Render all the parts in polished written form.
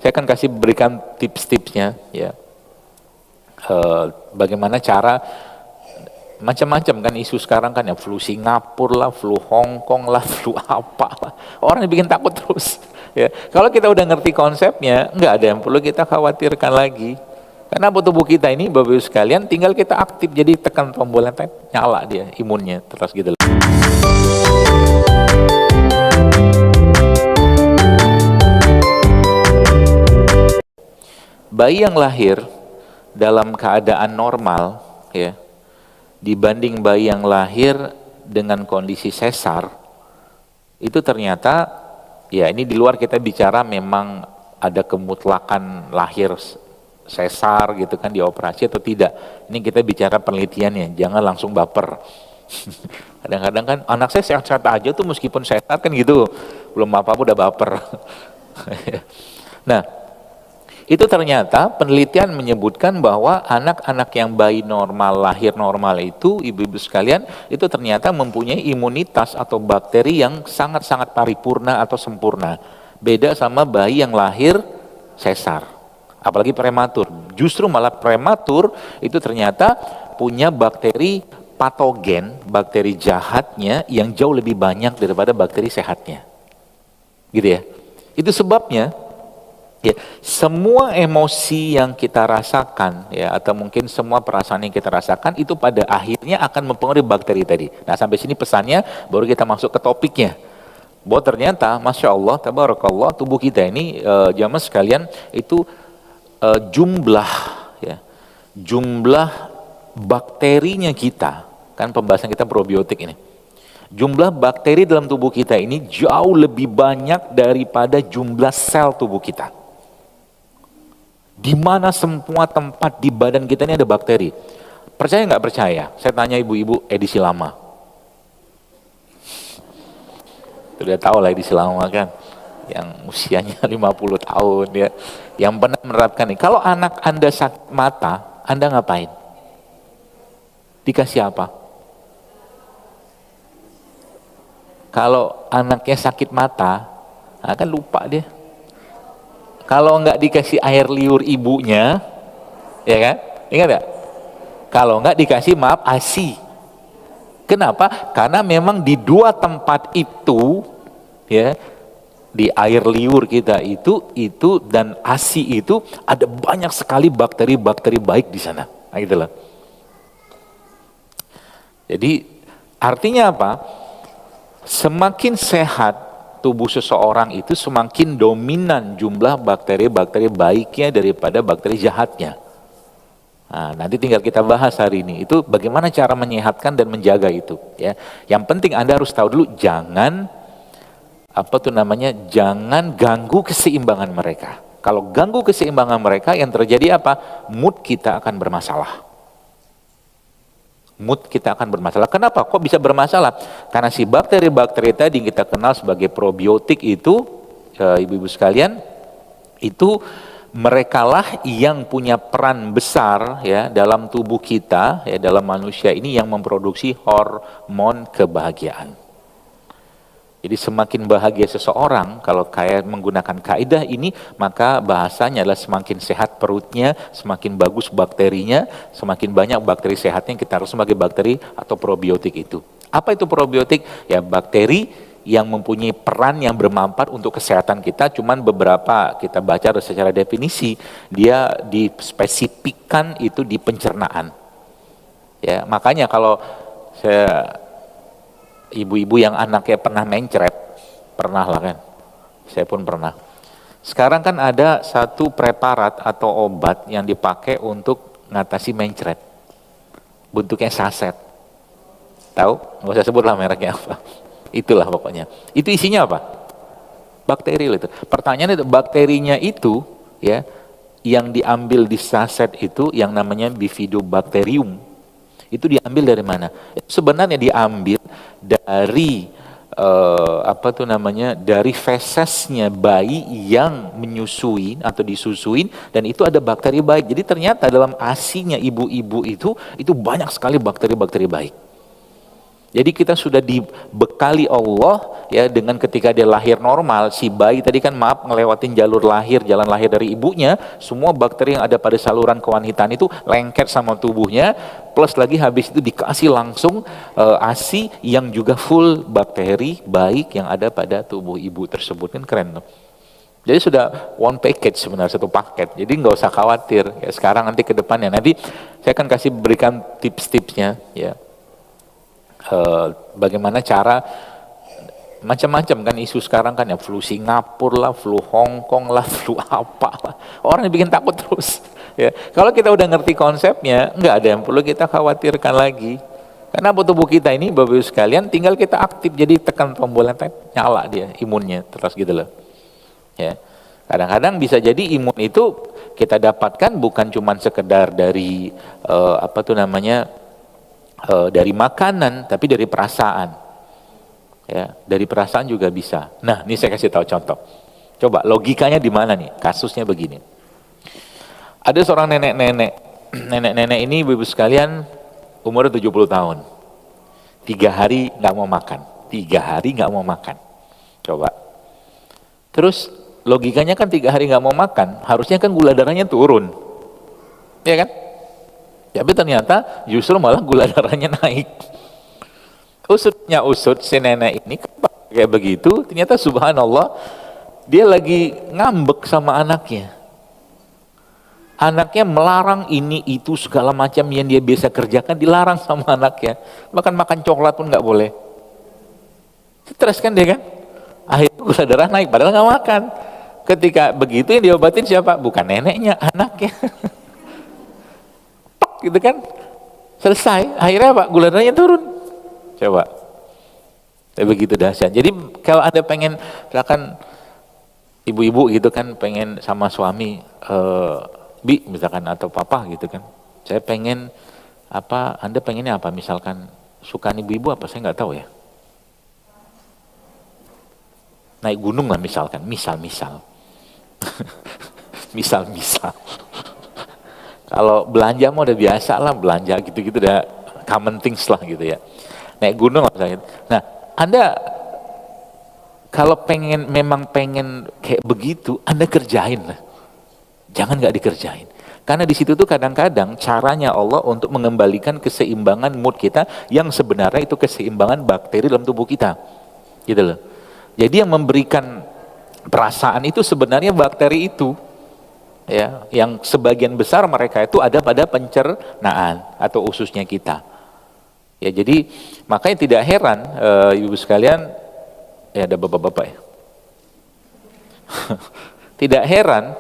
Saya akan berikan tips-tipsnya ya. Bagaimana cara, macam-macam kan isu sekarang kan ya, flu Singapura lah, flu Hong Kong lah, flu apa lah. Orang dibikin takut terus. Ya, kalau kita udah ngerti konsepnya, nggak ada yang perlu kita khawatirkan lagi. Karena tubuh kita ini, Bapak Ibu sekalian, tinggal kita aktif, jadi tekan tombolnya, nyala dia imunnya terus gitu. Bayi yang lahir dalam keadaan normal, ya, dibanding bayi yang lahir dengan kondisi sesar, itu ternyata, ya ini di luar kita bicara memang ada kemutlakan lahir sesar gitu kan, dioperasi atau tidak. Ini kita bicara penelitiannya, jangan langsung baper. Kadang-kadang kan anak saya sehat-sehat aja tuh meskipun sesar kan gitu, belum apa-apa udah baper. Nah, itu ternyata penelitian menyebutkan bahwa anak-anak yang bayi normal, lahir normal itu, ibu-ibu sekalian, itu ternyata mempunyai imunitas atau bakteri yang sangat-sangat paripurna atau sempurna. Beda sama bayi yang lahir sesar, apalagi prematur. Justru malah prematur itu ternyata punya bakteri patogen, bakteri jahatnya yang jauh lebih banyak daripada bakteri sehatnya. Gitu ya. Itu sebabnya ya, semua emosi yang kita rasakan ya, atau mungkin semua perasaan yang kita rasakan itu pada akhirnya akan mempengaruhi bakteri tadi. Nah, sampai sini pesannya, baru kita masuk ke topiknya. Bahwa ternyata, Masya Allah, Tabarakallah, tubuh kita ini, jamaah sekalian, itu jumlah bakterinya kita, kan pembahasan kita probiotik ini. Jumlah bakteri dalam tubuh kita ini jauh lebih banyak daripada jumlah sel tubuh kita. Di mana semua tempat di badan kita ini ada bakteri. Percaya nggak percaya? Saya tanya ibu-ibu edisi lama. Sudah tahu lah edisi lama kan, yang usianya 50 tahun ya, yang pernah menerapkan ini. Kalau anak Anda sakit mata, Anda ngapain? Dikasih apa? Kalau anaknya sakit mata, kan lupa dia. Kalau nggak dikasih air liur ibunya, ya kan? Ingat nggak? Kalau nggak dikasih ASI. Kenapa? Karena memang di dua tempat itu, ya, di air liur kita itu dan ASI itu ada banyak sekali bakteri-bakteri baik di sana. Nah, itulah. Jadi artinya apa? Semakin sehat tubuh seseorang itu, semakin dominan jumlah bakteri-bakteri baiknya daripada bakteri jahatnya. Nah, nanti tinggal kita bahas hari ini, itu bagaimana cara menyehatkan dan menjaga itu. Ya, yang penting Anda harus tahu dulu, jangan jangan ganggu keseimbangan mereka. Kalau ganggu keseimbangan mereka, yang terjadi apa? Mood kita akan bermasalah. Mood kita akan bermasalah. Kenapa? Kok bisa bermasalah? Karena si bakteri-bakteri tadi yang kita kenal sebagai probiotik itu, ibu-ibu sekalian, itu merekalah yang punya peran besar ya dalam tubuh kita, ya dalam manusia ini, yang memproduksi hormon kebahagiaan. Jadi semakin bahagia seseorang, kalau kayak menggunakan kaidah ini, maka bahasanya adalah semakin sehat perutnya, semakin bagus bakterinya, semakin banyak bakteri sehatnya yang kita harus sebagai bakteri atau probiotik itu. Apa itu probiotik? Ya, bakteri yang mempunyai peran yang bermanfaat untuk kesehatan kita. Cuman beberapa kita baca secara definisi, dia dispesifikkan itu di pencernaan. Ya, makanya kalau ibu-ibu yang anaknya pernah mencret, pernah lah kan, saya pun pernah. Sekarang kan ada satu preparat atau obat yang dipakai untuk ngatasi mencret, bentuknya saset. Tahu? Nggak usah sebut lah mereknya apa. Itulah pokoknya. Itu isinya apa? Bakteri itu. Pertanyaannya itu, bakterinya itu ya, yang diambil di saset itu yang namanya Bifidobacterium. Itu diambil dari mana? Sebenarnya diambil dari dari fesesnya bayi yang menyusui atau disusuin, dan itu ada bakteri baik. Jadi ternyata dalam ASI-nya ibu-ibu itu banyak sekali bakteri-bakteri baik. Jadi kita sudah dibekali Allah ya dengan ketika dia lahir normal, si bayi tadi kan maaf ngelewatin jalur lahir, jalan lahir dari ibunya, semua bakteri yang ada pada saluran kewanitaan itu lengket sama tubuhnya, plus lagi habis itu dikasih langsung ASI yang juga full bakteri baik yang ada pada tubuh ibu tersebut, kan keren tuh. Jadi sudah one package sebenarnya, satu paket. Jadi nggak usah khawatir. Ya, sekarang nanti ke depannya, nanti saya akan kasih berikan tips-tipsnya ya. Bagaimana cara macam-macam kan isu sekarang kan ya, flu Singapura lah, flu Hong Kong lah, flu apa lah. Orang bikin takut terus. Ya, kalau kita udah ngerti konsepnya, nggak ada yang perlu kita khawatirkan lagi. Karena tubuh kita ini, Bapak Ibu sekalian, tinggal kita aktif, jadi tekan tombolnya, nyala dia imunnya terus gitu loh. Ya, kadang-kadang bisa jadi imun itu kita dapatkan bukan cuma sekedar dari dari makanan, tapi dari perasaan. Ya, dari perasaan juga bisa. Nah, ini saya kasih tahu contoh. Coba logikanya di mana nih? Kasusnya begini. Ada seorang nenek-nenek. Nenek-nenek ini Ibu sekalian umurnya 70 tahun. 3 hari nggak mau makan. 3 hari nggak mau makan. Coba. Terus logikanya kan 3 hari nggak mau makan, harusnya kan gula darahnya turun. Ya kan? Tapi ternyata justru malah gula darahnya naik. Usut si nenek ini kayak begitu, ternyata subhanallah dia lagi ngambek sama anaknya. Anaknya melarang ini itu segala macam yang dia biasa kerjakan dilarang sama anaknya. Bahkan makan coklat pun nggak boleh. Stres kan dia kan? Akhirnya gula darah naik padahal nggak makan. Ketika begitu yang diobatin siapa? Bukan neneknya, anaknya. Gitu kan, selesai. Akhirnya apa? Gula darahnya turun. Coba, begitu dahsyat. Jadi kalau Anda pengen, misalkan ibu-ibu gitu kan, pengen sama suami, Bi misalkan atau papa gitu kan, saya pengen apa? Anda pengennya apa? Misalkan suka ibu-ibu apa? Saya nggak tahu ya. Naik gunung lah misalkan, misal. misal. Kalau belanja mah udah biasa lah, belanja gitu-gitu udah common things lah gitu ya. Naik gunung misalnya. Nah, Anda kalau memang pengen kayak begitu, Anda kerjain lah. Jangan nggak dikerjain. Karena di situ tuh kadang-kadang caranya Allah untuk mengembalikan keseimbangan mood kita yang sebenarnya itu keseimbangan bakteri dalam tubuh kita. Gitu loh. Jadi yang memberikan perasaan itu sebenarnya bakteri itu. Ya, yang sebagian besar mereka itu ada pada pencernaan atau ususnya kita. Ya, jadi makanya tidak heran ibu sekalian, ya ada bapak-bapak ya. Tidak heran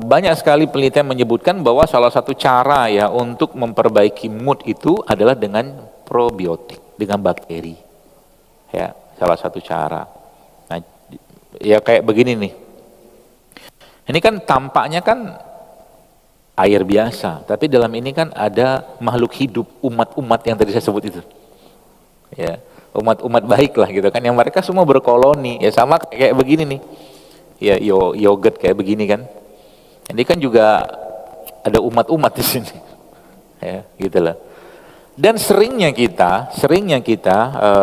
banyak sekali penelitian menyebutkan bahwa salah satu cara ya untuk memperbaiki mood itu adalah dengan probiotik, dengan bakteri. Ya, salah satu cara. Nah, ya kayak begini nih. Ini kan tampaknya kan air biasa, tapi dalam ini kan ada makhluk hidup, umat-umat yang tadi saya sebut itu. Ya, umat-umat baik lah gitu kan, yang mereka semua berkoloni, ya sama kayak begini nih. Ya, yogurt kayak begini kan. Ini kan juga ada umat-umat di sini. Ya, gitu lah. Dan seringnya kita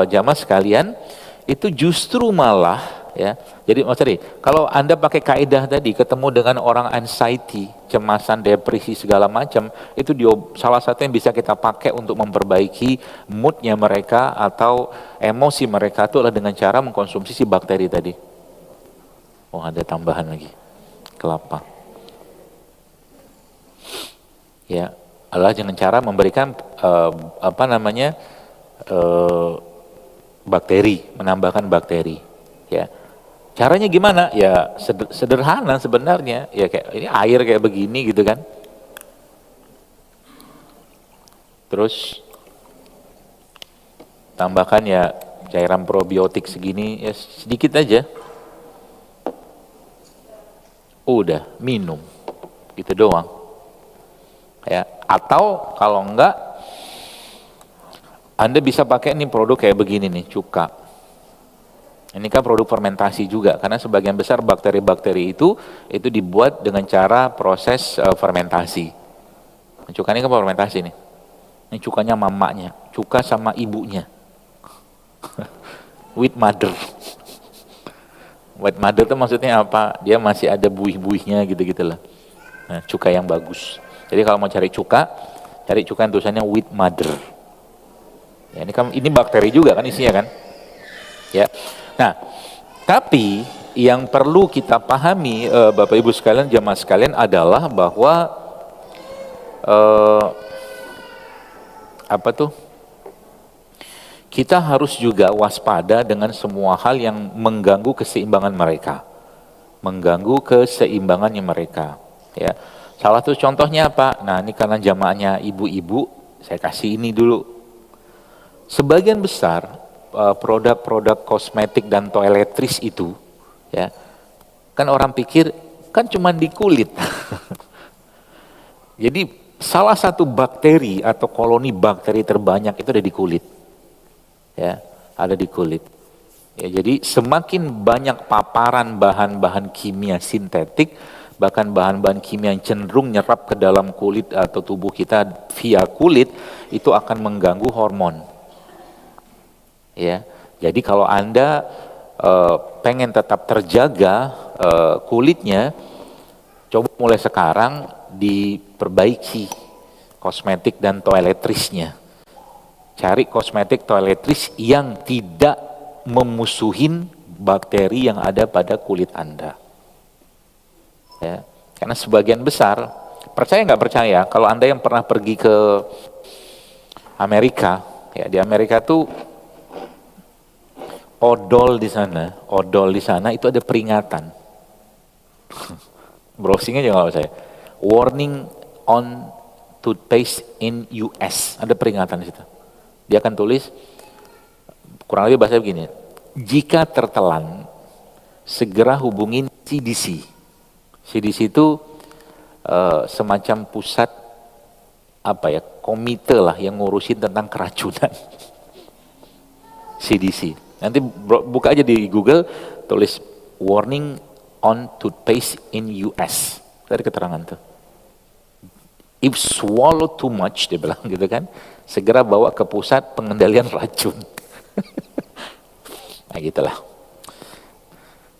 jamaah sekalian itu justru malah ya. Jadi maksudnya kalau Anda pakai kaidah tadi ketemu dengan orang anxiety, cemasan, depresi segala macam, itu salah satu yang bisa kita pakai untuk memperbaiki moodnya mereka atau emosi mereka itu adalah dengan cara mengkonsumsi si bakteri tadi. Oh, ada tambahan lagi. Kelapa. Ya, adalah dengan cara memberikan bakteri, menambahkan bakteri. Ya. Caranya gimana? Ya sederhana sebenarnya. Ya kayak ini air kayak begini gitu kan. Terus tambahkan ya cairan probiotik segini, ya sedikit aja. Udah minum. Gitu doang. Ya, atau kalau enggak Anda bisa pakai nih produk kayak begini nih, cuka. Ini kan produk fermentasi juga, karena sebagian besar bakteri-bakteri itu dibuat dengan cara proses fermentasi. Cuka ini kan fermentasi nih. Ini cukanya mamaknya. cuka sama ibunya. With mother. With mother itu maksudnya apa? Dia masih ada buih-buihnya gitu-gitulah. Nah, cuka yang bagus. Jadi kalau mau cari cuka yang tulisannya with mother. Ya, ini bakteri juga kan isinya kan? Ya. Nah, tapi yang perlu kita pahami Bapak Ibu sekalian, jamaah sekalian adalah bahwa kita harus juga waspada dengan semua hal yang mengganggu keseimbangan mereka. Mengganggu keseimbangannya mereka. Ya. Salah satu contohnya apa? Nah, ini karena jamaahnya ibu-ibu, saya kasih ini dulu. Sebagian besar produk-produk kosmetik dan toiletries itu, ya, kan orang pikir kan cuma di kulit. Jadi salah satu bakteri atau koloni bakteri terbanyak itu ada di kulit. Ya, ada di kulit. Ya, jadi semakin banyak paparan bahan-bahan kimia sintetik, bahkan bahan-bahan kimia yang cenderung nyerap ke dalam kulit atau tubuh kita via kulit, itu akan mengganggu hormon. Ya, jadi kalau Anda pengen tetap terjaga kulitnya, coba mulai sekarang diperbaiki kosmetik dan toiletries-nya. Cari kosmetik toiletries yang tidak memusuhin bakteri yang ada pada kulit Anda. Ya, karena sebagian besar, percaya nggak percaya, kalau Anda yang pernah pergi ke Amerika, ya di Amerika tuh odol di sana itu ada peringatan. Browsingnya juga nggak saya. Warning on toothpaste in US, ada peringatan di situ. Dia akan tulis, kurang lebih bahasa begini, jika tertelan, segera hubungin CDC. CDC itu semacam pusat komite lah yang ngurusin tentang keracunan. CDC. Nanti buka aja di Google, tulis warning on toothpaste in US. Dari keterangan tuh. If swallow too much, dia bilang gitu kan, segera bawa ke pusat pengendalian racun. Nah gitulah.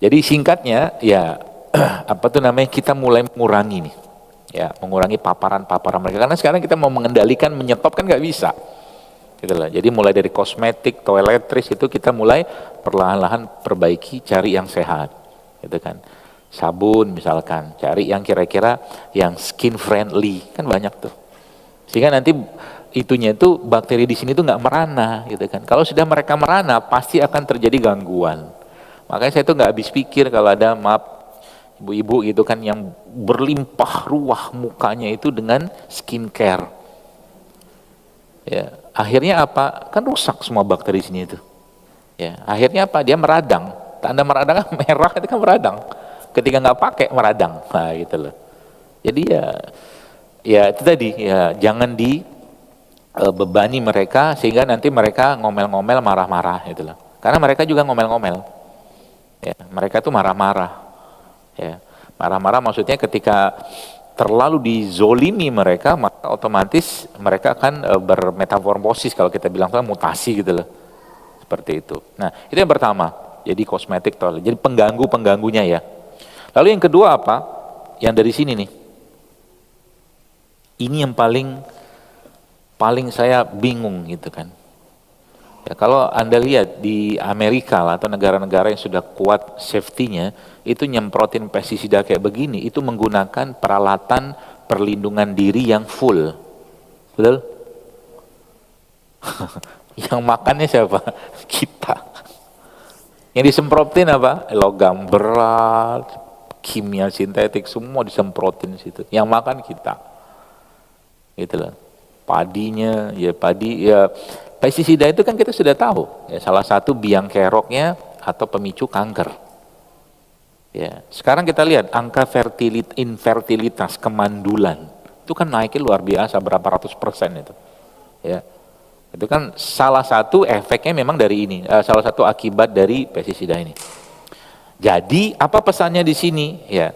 Jadi singkatnya, ya kita mulai mengurangi nih. Ya, mengurangi paparan-paparan mereka. Karena sekarang kita mau mengendalikan, menyetop kan nggak bisa. Gitu lah. Jadi mulai dari kosmetik, toiletries itu kita mulai perlahan-lahan perbaiki, cari yang sehat. Gitu kan. Sabun misalkan, cari yang kira-kira yang skin friendly, kan banyak tuh. Sehingga nanti itunya itu bakteri di sini tuh nggak merana, gitu kan. Kalau sudah mereka merana, pasti akan terjadi gangguan. Makanya saya tuh nggak habis pikir kalau ada ibu-ibu gitu kan yang berlimpah ruah mukanya itu dengan skincare. Ya, akhirnya apa? Kan rusak semua bakteri di sini itu. Ya, akhirnya apa? Dia meradang. Tanda meradang kan merah itu kan meradang. Ketika nggak pakai meradang, nah gitu loh. Jadi ya itu tadi ya jangan dibebani mereka sehingga nanti mereka ngomel-ngomel marah-marah gitu loh. Karena mereka juga ngomel-ngomel. Ya, mereka tuh marah-marah. Ya, marah-marah maksudnya ketika terlalu dizolimi mereka, maka otomatis mereka akan bermetamorfosis kalau kita bilang mutasi gitu loh. Seperti itu. Nah, itu yang pertama. Jadi kosmetik toilet. Jadi pengganggu-pengganggunya ya. Lalu yang kedua apa? Yang dari sini nih. Ini yang paling saya bingung gitu kan. Ya, kalau Anda lihat di Amerika lah, atau negara-negara yang sudah kuat safety-nya, itu nyemprotin pestisida kayak begini, itu menggunakan peralatan perlindungan diri yang full. Betul? Yang makannya siapa? Kita. Yang disemprotin apa? Logam berat, kimia sintetik, semua disemprotin situ. Yang makan kita. Gitu loh. Padinya, ya padi, ya pestisida itu kan kita sudah tahu. Ya, salah satu biang keroknya atau pemicu kanker. Ya, sekarang kita lihat angka infertilitas, kemandulan. Itu kan naiknya luar biasa, berapa ratus % itu. Ya. Itu kan salah satu efeknya memang dari ini, salah satu akibat dari pestisida ini. Jadi apa pesannya di sini? Ya,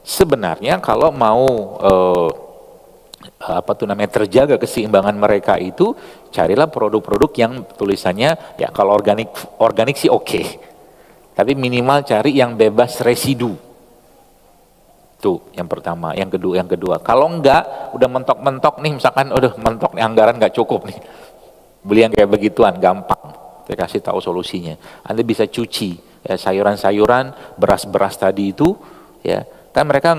sebenarnya kalau mau terjaga keseimbangan mereka itu, carilah produk-produk yang tulisannya ya kalau organik sih oke. Tapi minimal cari yang bebas residu. Tuh yang pertama, yang kedua. Kalau enggak udah mentok-mentok nih, misalkan udah mentok nih, anggaran nggak cukup nih. Beli yang kayak begituan gampang. Saya kasih tahu solusinya. Anda bisa cuci ya, sayuran-sayuran, beras-beras tadi itu ya. Kan mereka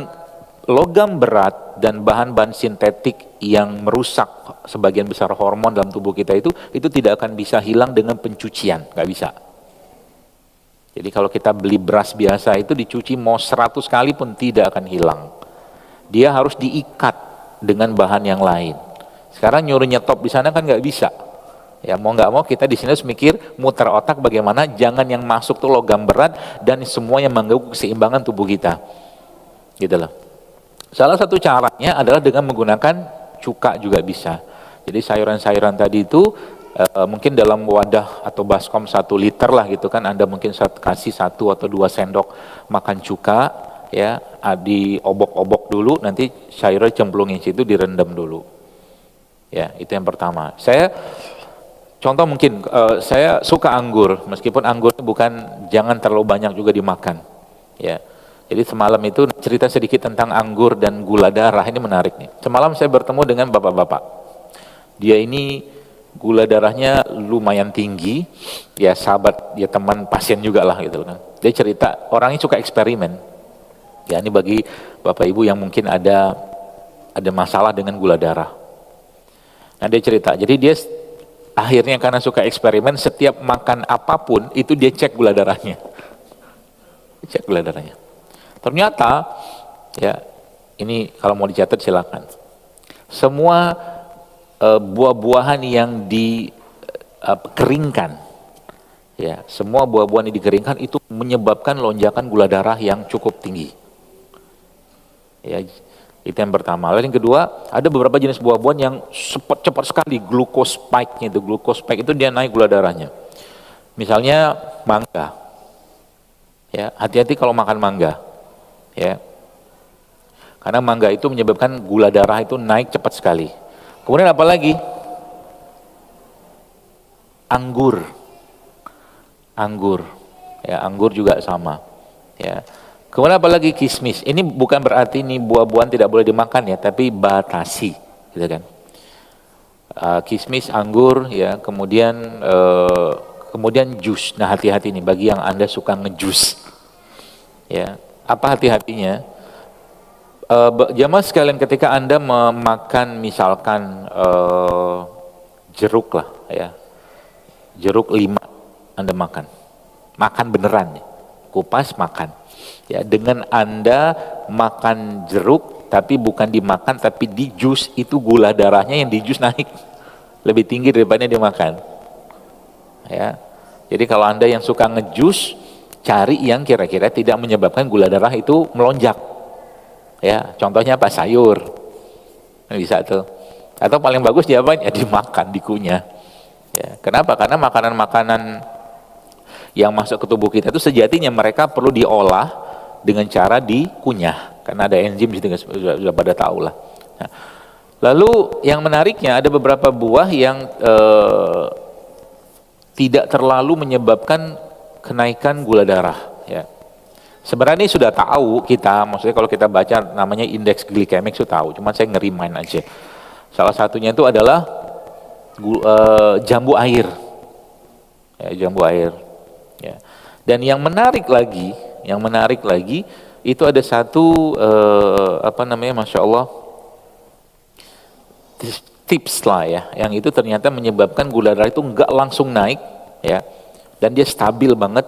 logam berat dan bahan-bahan sintetik yang merusak sebagian besar hormon dalam tubuh kita itu tidak akan bisa hilang dengan pencucian, nggak bisa. Jadi kalau kita beli beras biasa itu dicuci mau 100 kali pun tidak akan hilang. Dia harus diikat dengan bahan yang lain. Sekarang nyuruh nyetop di sana kan nggak bisa. Ya mau nggak mau kita di sini harus mikir muter otak bagaimana jangan yang masuk tuh logam berat dan semua yang mengganggu keseimbangan tubuh kita. Gitu loh. Salah satu caranya adalah dengan menggunakan cuka juga bisa. Jadi sayuran-sayuran tadi itu mungkin dalam wadah atau baskom 1 liter lah gitu kan, Anda mungkin kasih 1 atau 2 sendok makan cuka ya, diobok-obok dulu, nanti sayurnya cemplungin situ, direndam dulu. Ya, itu yang pertama. Contoh mungkin saya suka anggur, meskipun anggur bukan jangan terlalu banyak juga dimakan. Ya. Jadi semalam itu cerita sedikit tentang anggur dan gula darah, ini menarik nih. Semalam saya bertemu dengan bapak-bapak. Dia ini gula darahnya lumayan tinggi, ya sahabat, dia teman pasien juga lah gitu kan. Dia cerita, orangnya suka eksperimen. Ya ini bagi bapak ibu yang mungkin ada masalah dengan gula darah. Nah dia cerita, jadi dia akhirnya karena suka eksperimen, setiap makan apapun itu dia cek gula darahnya. Cek gula darahnya. Ternyata, ya ini kalau mau dicatat silakan. Semua buah-buahan yang dikeringkan, ya semua buah-buahan yang dikeringkan itu menyebabkan lonjakan gula darah yang cukup tinggi. Ya itu yang pertama. Lalu yang kedua, ada beberapa jenis buah-buahan yang cepat sekali glucose spike-nya itu, glucose spike itu dia naik gula darahnya. Misalnya mangga, ya hati-hati kalau makan mangga, ya karena mangga itu menyebabkan gula darah itu naik cepat sekali. Kemudian apa lagi? Anggur. Ya, anggur juga sama. Ya. Kemudian apa lagi? Kismis. Ini bukan berarti ini buah-buahan tidak boleh dimakan ya, tapi batasi, gitu kan. Kismis, anggur, ya, kemudian jus. Nah, hati-hati nih bagi yang Anda suka ngejus. Ya, apa hati-hatinya? Jamaah sekalian, ketika Anda memakan misalkan jeruk lah ya, jeruk 5 Anda makan beneran ya, kupas makan ya, dengan Anda makan jeruk tapi bukan dimakan tapi di jus, itu gula darahnya yang di jus naik lebih tinggi daripada dimakan ya. Jadi kalau Anda yang suka ngejus, cari yang kira-kira tidak menyebabkan gula darah itu melonjak. Ya, contohnya apa? Sayur. Bisa tuh. Atau paling bagus dia apa? Ya dimakan, dikunyah. Ya, kenapa? Karena makanan-makanan yang masuk ke tubuh kita itu sejatinya mereka perlu diolah dengan cara dikunyah. Karena ada enzim di situ, sudah pada tahu lah. Nah, lalu yang menariknya ada beberapa buah yang tidak terlalu menyebabkan kenaikan gula darah. Ya. Sebenarnya ini sudah tahu kita, maksudnya kalau kita baca namanya indeks glikemik sudah tahu, cuman saya ngerimain aja. Salah satunya itu adalah jambu air, ya, jambu air. Ya. Dan yang menarik lagi itu ada satu masya Allah, tips lah ya, yang itu ternyata menyebabkan gula darah itu enggak langsung naik, ya, dan dia stabil banget.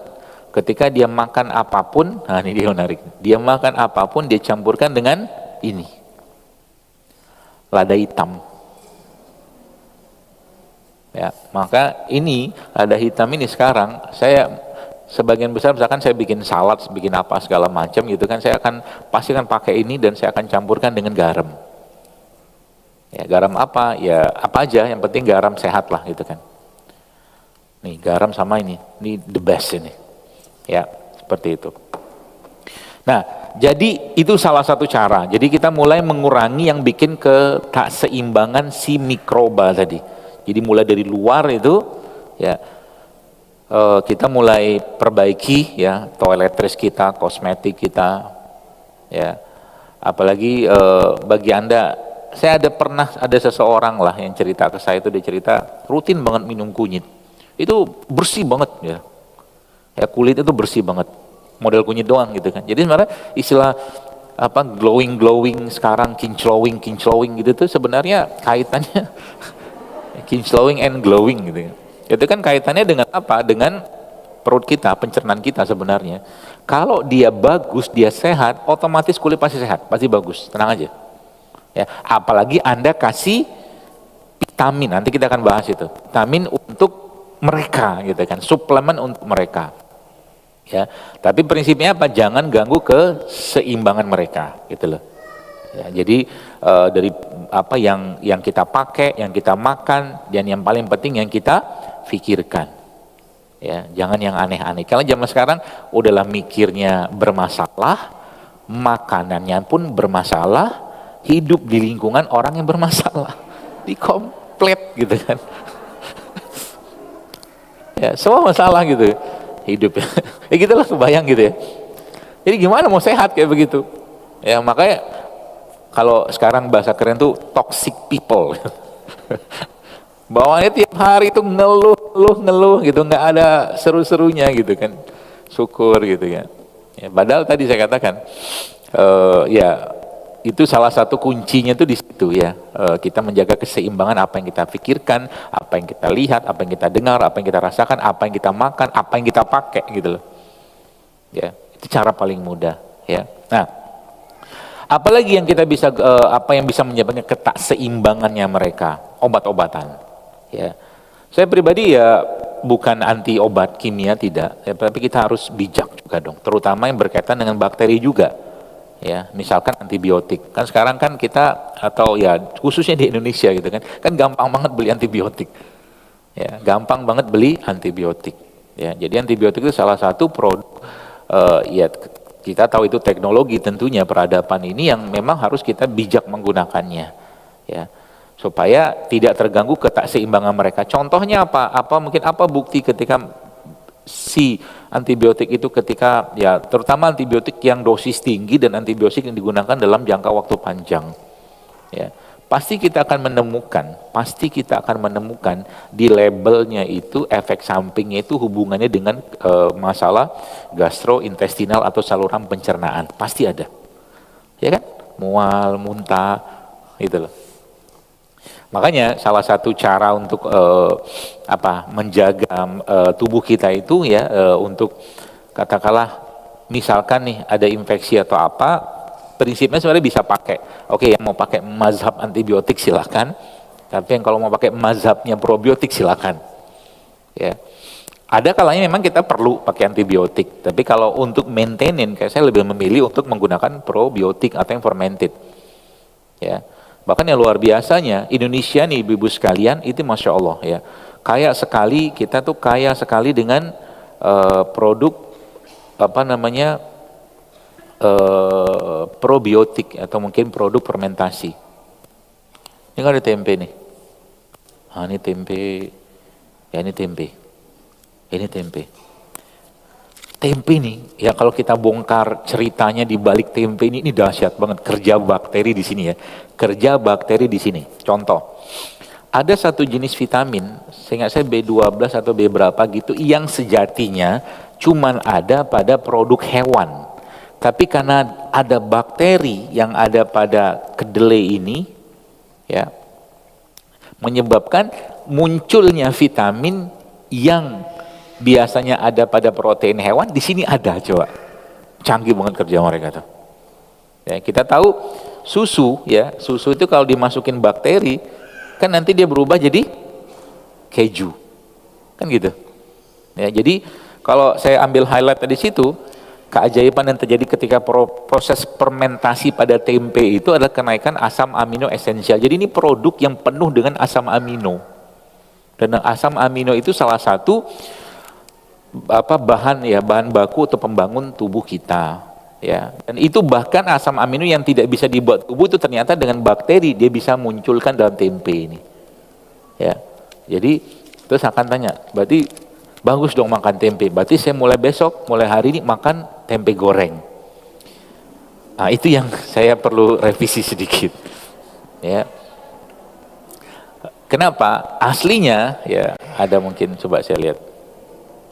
Ketika dia makan apapun, nah ini dia menarik. Dia makan apapun, dia campurkan dengan ini, lada hitam. Ya, maka ini lada hitam ini sekarang saya sebagian besar misalkan saya bikin salad, bikin apa segala macam gitu kan, saya pasti akan pakai ini dan saya akan campurkan dengan garam. Ya, garam apa? Ya apa aja, yang penting garam sehat lah gitu kan. Nih garam sama ini the best ini. Ya, seperti itu. Nah, jadi itu salah satu cara. Jadi kita mulai mengurangi yang bikin ketakseimbangan si mikroba tadi. Jadi mulai dari luar itu, ya kita mulai perbaiki ya toiletries kita, kosmetik kita, ya. Apalagi bagi Anda, saya pernah ada seseorang lah yang cerita ke saya itu, dia cerita rutin banget minum kunyit. Itu bersih banget ya. Ya kulit itu bersih banget. Model kunyit doang gitu kan. Jadi sebenarnya istilah apa glowing sekarang kinclowing gitu tuh sebenarnya kaitannya kinclowing and glowing gitu kan. Itu kan kaitannya dengan apa? Dengan perut kita, pencernaan kita sebenarnya. Kalau dia bagus, dia sehat, otomatis kulit pasti sehat, pasti bagus. Tenang aja. Ya, apalagi Anda kasih vitamin, nanti kita akan bahas itu. Vitamin untuk mereka gitu kan, suplemen untuk mereka. Ya, tapi prinsipnya apa? Jangan ganggu keseimbangan mereka, gitu loh. Ya, jadi dari apa yang kita pakai, yang kita makan, dan yang paling penting yang kita pikirkan. Ya, jangan yang aneh-aneh. Kalau zaman sekarang udahlah mikirnya bermasalah, makanannya pun bermasalah, hidup di lingkungan orang yang bermasalah, di komplit gitu kan. Ya, semua masalah gitu hidup. Ya gitulah kebayang gitu ya. Jadi gimana mau sehat kayak begitu? Ya makanya kalau sekarang bahasa keren tuh toxic people. Bawaannya tiap hari itu ngeluh gitu, nggak ada seru-serunya gitu kan. Syukur gitu ya. Ya padahal tadi saya katakan ya itu salah satu kuncinya tuh di situ ya. Kita menjaga keseimbangan apa yang kita pikirkan, apa yang kita lihat, apa yang kita dengar, apa yang kita rasakan, apa yang kita makan, apa yang kita pakai gitu loh. Ya, itu cara paling mudah ya. Nah, apalagi yang kita bisa apa yang bisa menyebabkan ketakseimbangannya mereka? Obat-obatan. Ya. Saya pribadi ya bukan anti obat kimia tidak, ya, tapi kita harus bijak juga dong, terutama yang berkaitan dengan bakteri juga. Ya, misalkan antibiotik. Kan sekarang kan kita atau ya khususnya di Indonesia gitu kan gampang banget beli antibiotik. Ya, gampang banget beli antibiotik. Ya, jadi antibiotik itu salah satu produk ya kita tahu itu teknologi tentunya peradaban ini yang memang harus kita bijak menggunakannya. Ya. Supaya tidak terganggu ketakseimbangan mereka. Contohnya apa? Mungkin apa bukti ketika si antibiotik itu ketika ya terutama antibiotik yang dosis tinggi dan antibiotik yang digunakan dalam jangka waktu panjang. Ya. Pasti kita akan menemukan di labelnya itu efek sampingnya itu hubungannya dengan masalah gastrointestinal atau saluran pencernaan, pasti ada, ya kan, mual, muntah, gitu loh. Makanya salah satu cara untuk menjaga tubuh kita itu ya untuk katakanlah misalkan nih ada infeksi atau apa. Prinsipnya sebenarnya bisa pakai. Oke, yang mau pakai mazhab antibiotik silakan. Tapi yang kalau mau pakai mazhabnya probiotik silakan. Ya. Ada kalanya memang kita perlu pakai antibiotik. Tapi kalau untuk maintaining, kayak saya lebih memilih untuk menggunakan probiotik atau yang fermented. Ya. Bahkan yang luar biasanya Indonesia nih ibu-ibu sekalian itu masya Allah ya. Kita tuh kaya sekali dengan produk probiotik atau mungkin produk fermentasi. Ini kan ada tempe nih. Ini tempe. Ya ini tempe. Ini tempe. Tempe nih, ya kalau kita bongkar ceritanya di balik tempe ini dahsyat banget kerja bakteri di sini ya. Kerja bakteri di sini. Contoh. Ada satu jenis vitamin, seingat saya B12 atau B berapa gitu yang sejatinya cuman ada pada produk hewan. Tapi karena ada bakteri yang ada pada kedelai ini, ya, menyebabkan munculnya vitamin yang biasanya ada pada protein hewan, di sini ada, coba. Canggih banget kerja mereka tuh. Ya, kita tahu susu itu kalau dimasukin bakteri, kan nanti dia berubah jadi keju, kan gitu. Ya, jadi kalau saya ambil highlight di situ. Keajaiban yang terjadi ketika proses fermentasi pada tempe itu adalah kenaikan asam amino esensial. Jadi ini produk yang penuh dengan asam amino. Dan asam amino itu salah satu bahan baku atau pembangun tubuh kita. Ya, dan itu bahkan asam amino yang tidak bisa dibuat tubuh itu ternyata dengan bakteri dia bisa munculkan dalam tempe ini. Ya, jadi terus akan tanya, berarti bagus dong makan tempe. Berarti saya mulai besok, mulai hari ini makan tempe goreng. Nah, itu yang saya perlu revisi sedikit. Ya, kenapa? Aslinya ya ada mungkin coba saya lihat.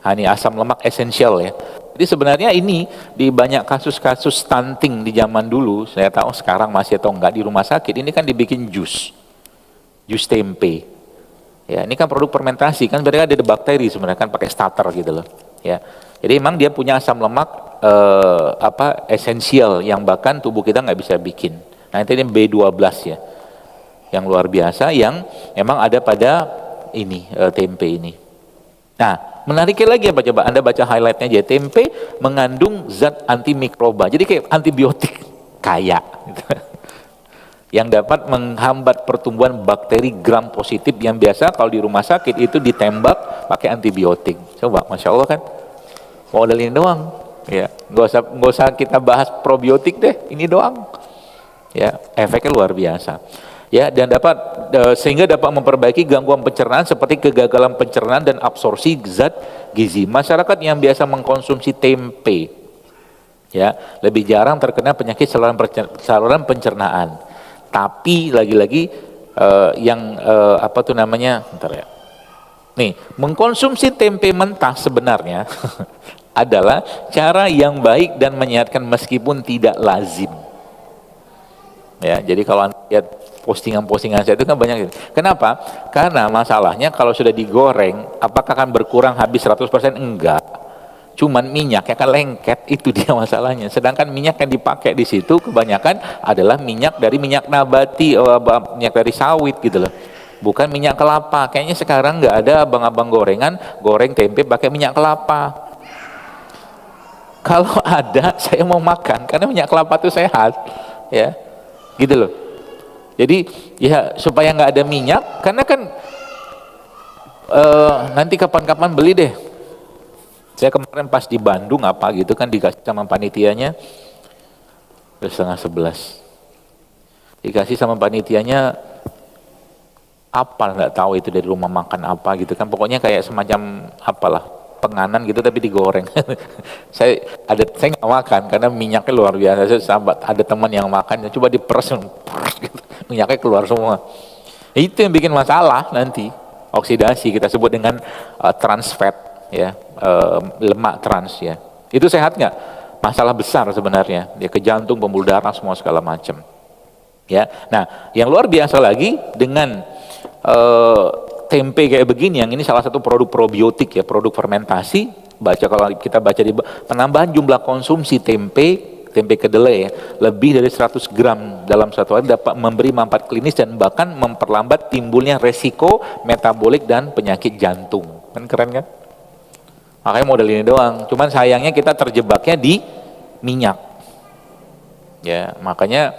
Ini asam lemak esensial ya. Jadi sebenarnya ini di banyak kasus-kasus stunting di zaman dulu, saya tahu sekarang masih atau enggak di rumah sakit, ini kan dibikin jus tempe. Ya, ini kan produk fermentasi, kan mereka ada bakteri sebenarnya kan pakai starter gitu loh. Ya, jadi memang dia punya asam lemak esensial yang bahkan tubuh kita nggak bisa bikin. Nah itu ini B12 ya, yang luar biasa yang memang ada pada ini tempe ini. Nah, menariknya lagi apa coba? Anda baca highlightnya aja. Tempe mengandung zat antimikroba. Jadi kayak antibiotik kaya. Gitu. Yang dapat menghambat pertumbuhan bakteri gram positif yang biasa kalau di rumah sakit itu ditembak pakai antibiotik. Coba, Masya Allah kan? Modal ini doang. Ya, nggak usah kita bahas probiotik deh. Ini doang. Ya, efeknya luar biasa. Ya, dan sehingga dapat memperbaiki gangguan pencernaan seperti kegagalan pencernaan dan absorpsi zat gizi. Masyarakat yang biasa mengkonsumsi tempe ya lebih jarang terkena penyakit saluran pencernaan. Tapi lagi-lagi bentar ya. Nih, mengkonsumsi tempe mentah sebenarnya adalah cara yang baik dan menyehatkan meskipun tidak lazim. Ya, jadi kalau Anda lihat postingan-postingan saya itu kan banyak gitu. Kenapa? Karena masalahnya kalau sudah digoreng, apakah akan berkurang habis 100%? Enggak. Cuman minyaknya kan lengket, itu dia masalahnya. Sedangkan minyak yang dipakai di situ kebanyakan adalah minyak dari minyak nabati, minyak dari sawit gitu loh. Bukan minyak kelapa. Kayaknya sekarang nggak ada abang-abang gorengan goreng tempe pakai minyak kelapa. Kalau ada, saya mau makan karena minyak kelapa itu sehat, ya. Gitu loh. Jadi ya supaya nggak ada minyak, karena kan nanti kapan-kapan beli deh. Saya kemarin pas di Bandung apa gitu kan dikasih sama panitianya, udah 10:30. Dikasih sama panitianya apa nggak tahu itu dari rumah makan apa gitu kan. Pokoknya kayak semacam apalah penganan gitu tapi digoreng. saya nggak makan karena minyaknya luar biasa. Saya sahabat ada teman yang makan, coba diperes gitu, minyaknya keluar semua. Itu yang bikin masalah nanti, oksidasi kita sebut dengan trans fat ya, lemak trans ya. Itu sehat nggak? Masalah besar sebenarnya. Dia ke jantung, pembuluh darah semua segala macam. Ya, nah yang luar biasa lagi dengan tempe kayak begini, yang ini salah satu produk probiotik ya, produk fermentasi. Kalau kita baca di penambahan jumlah konsumsi tempe kedelai ya, lebih dari 100 gram dalam satu hari dapat memberi manfaat klinis dan bahkan memperlambat timbulnya resiko metabolik dan penyakit jantung. Kan keren kan? Makanya model ini doang. Cuman sayangnya kita terjebaknya di minyak. Ya, makanya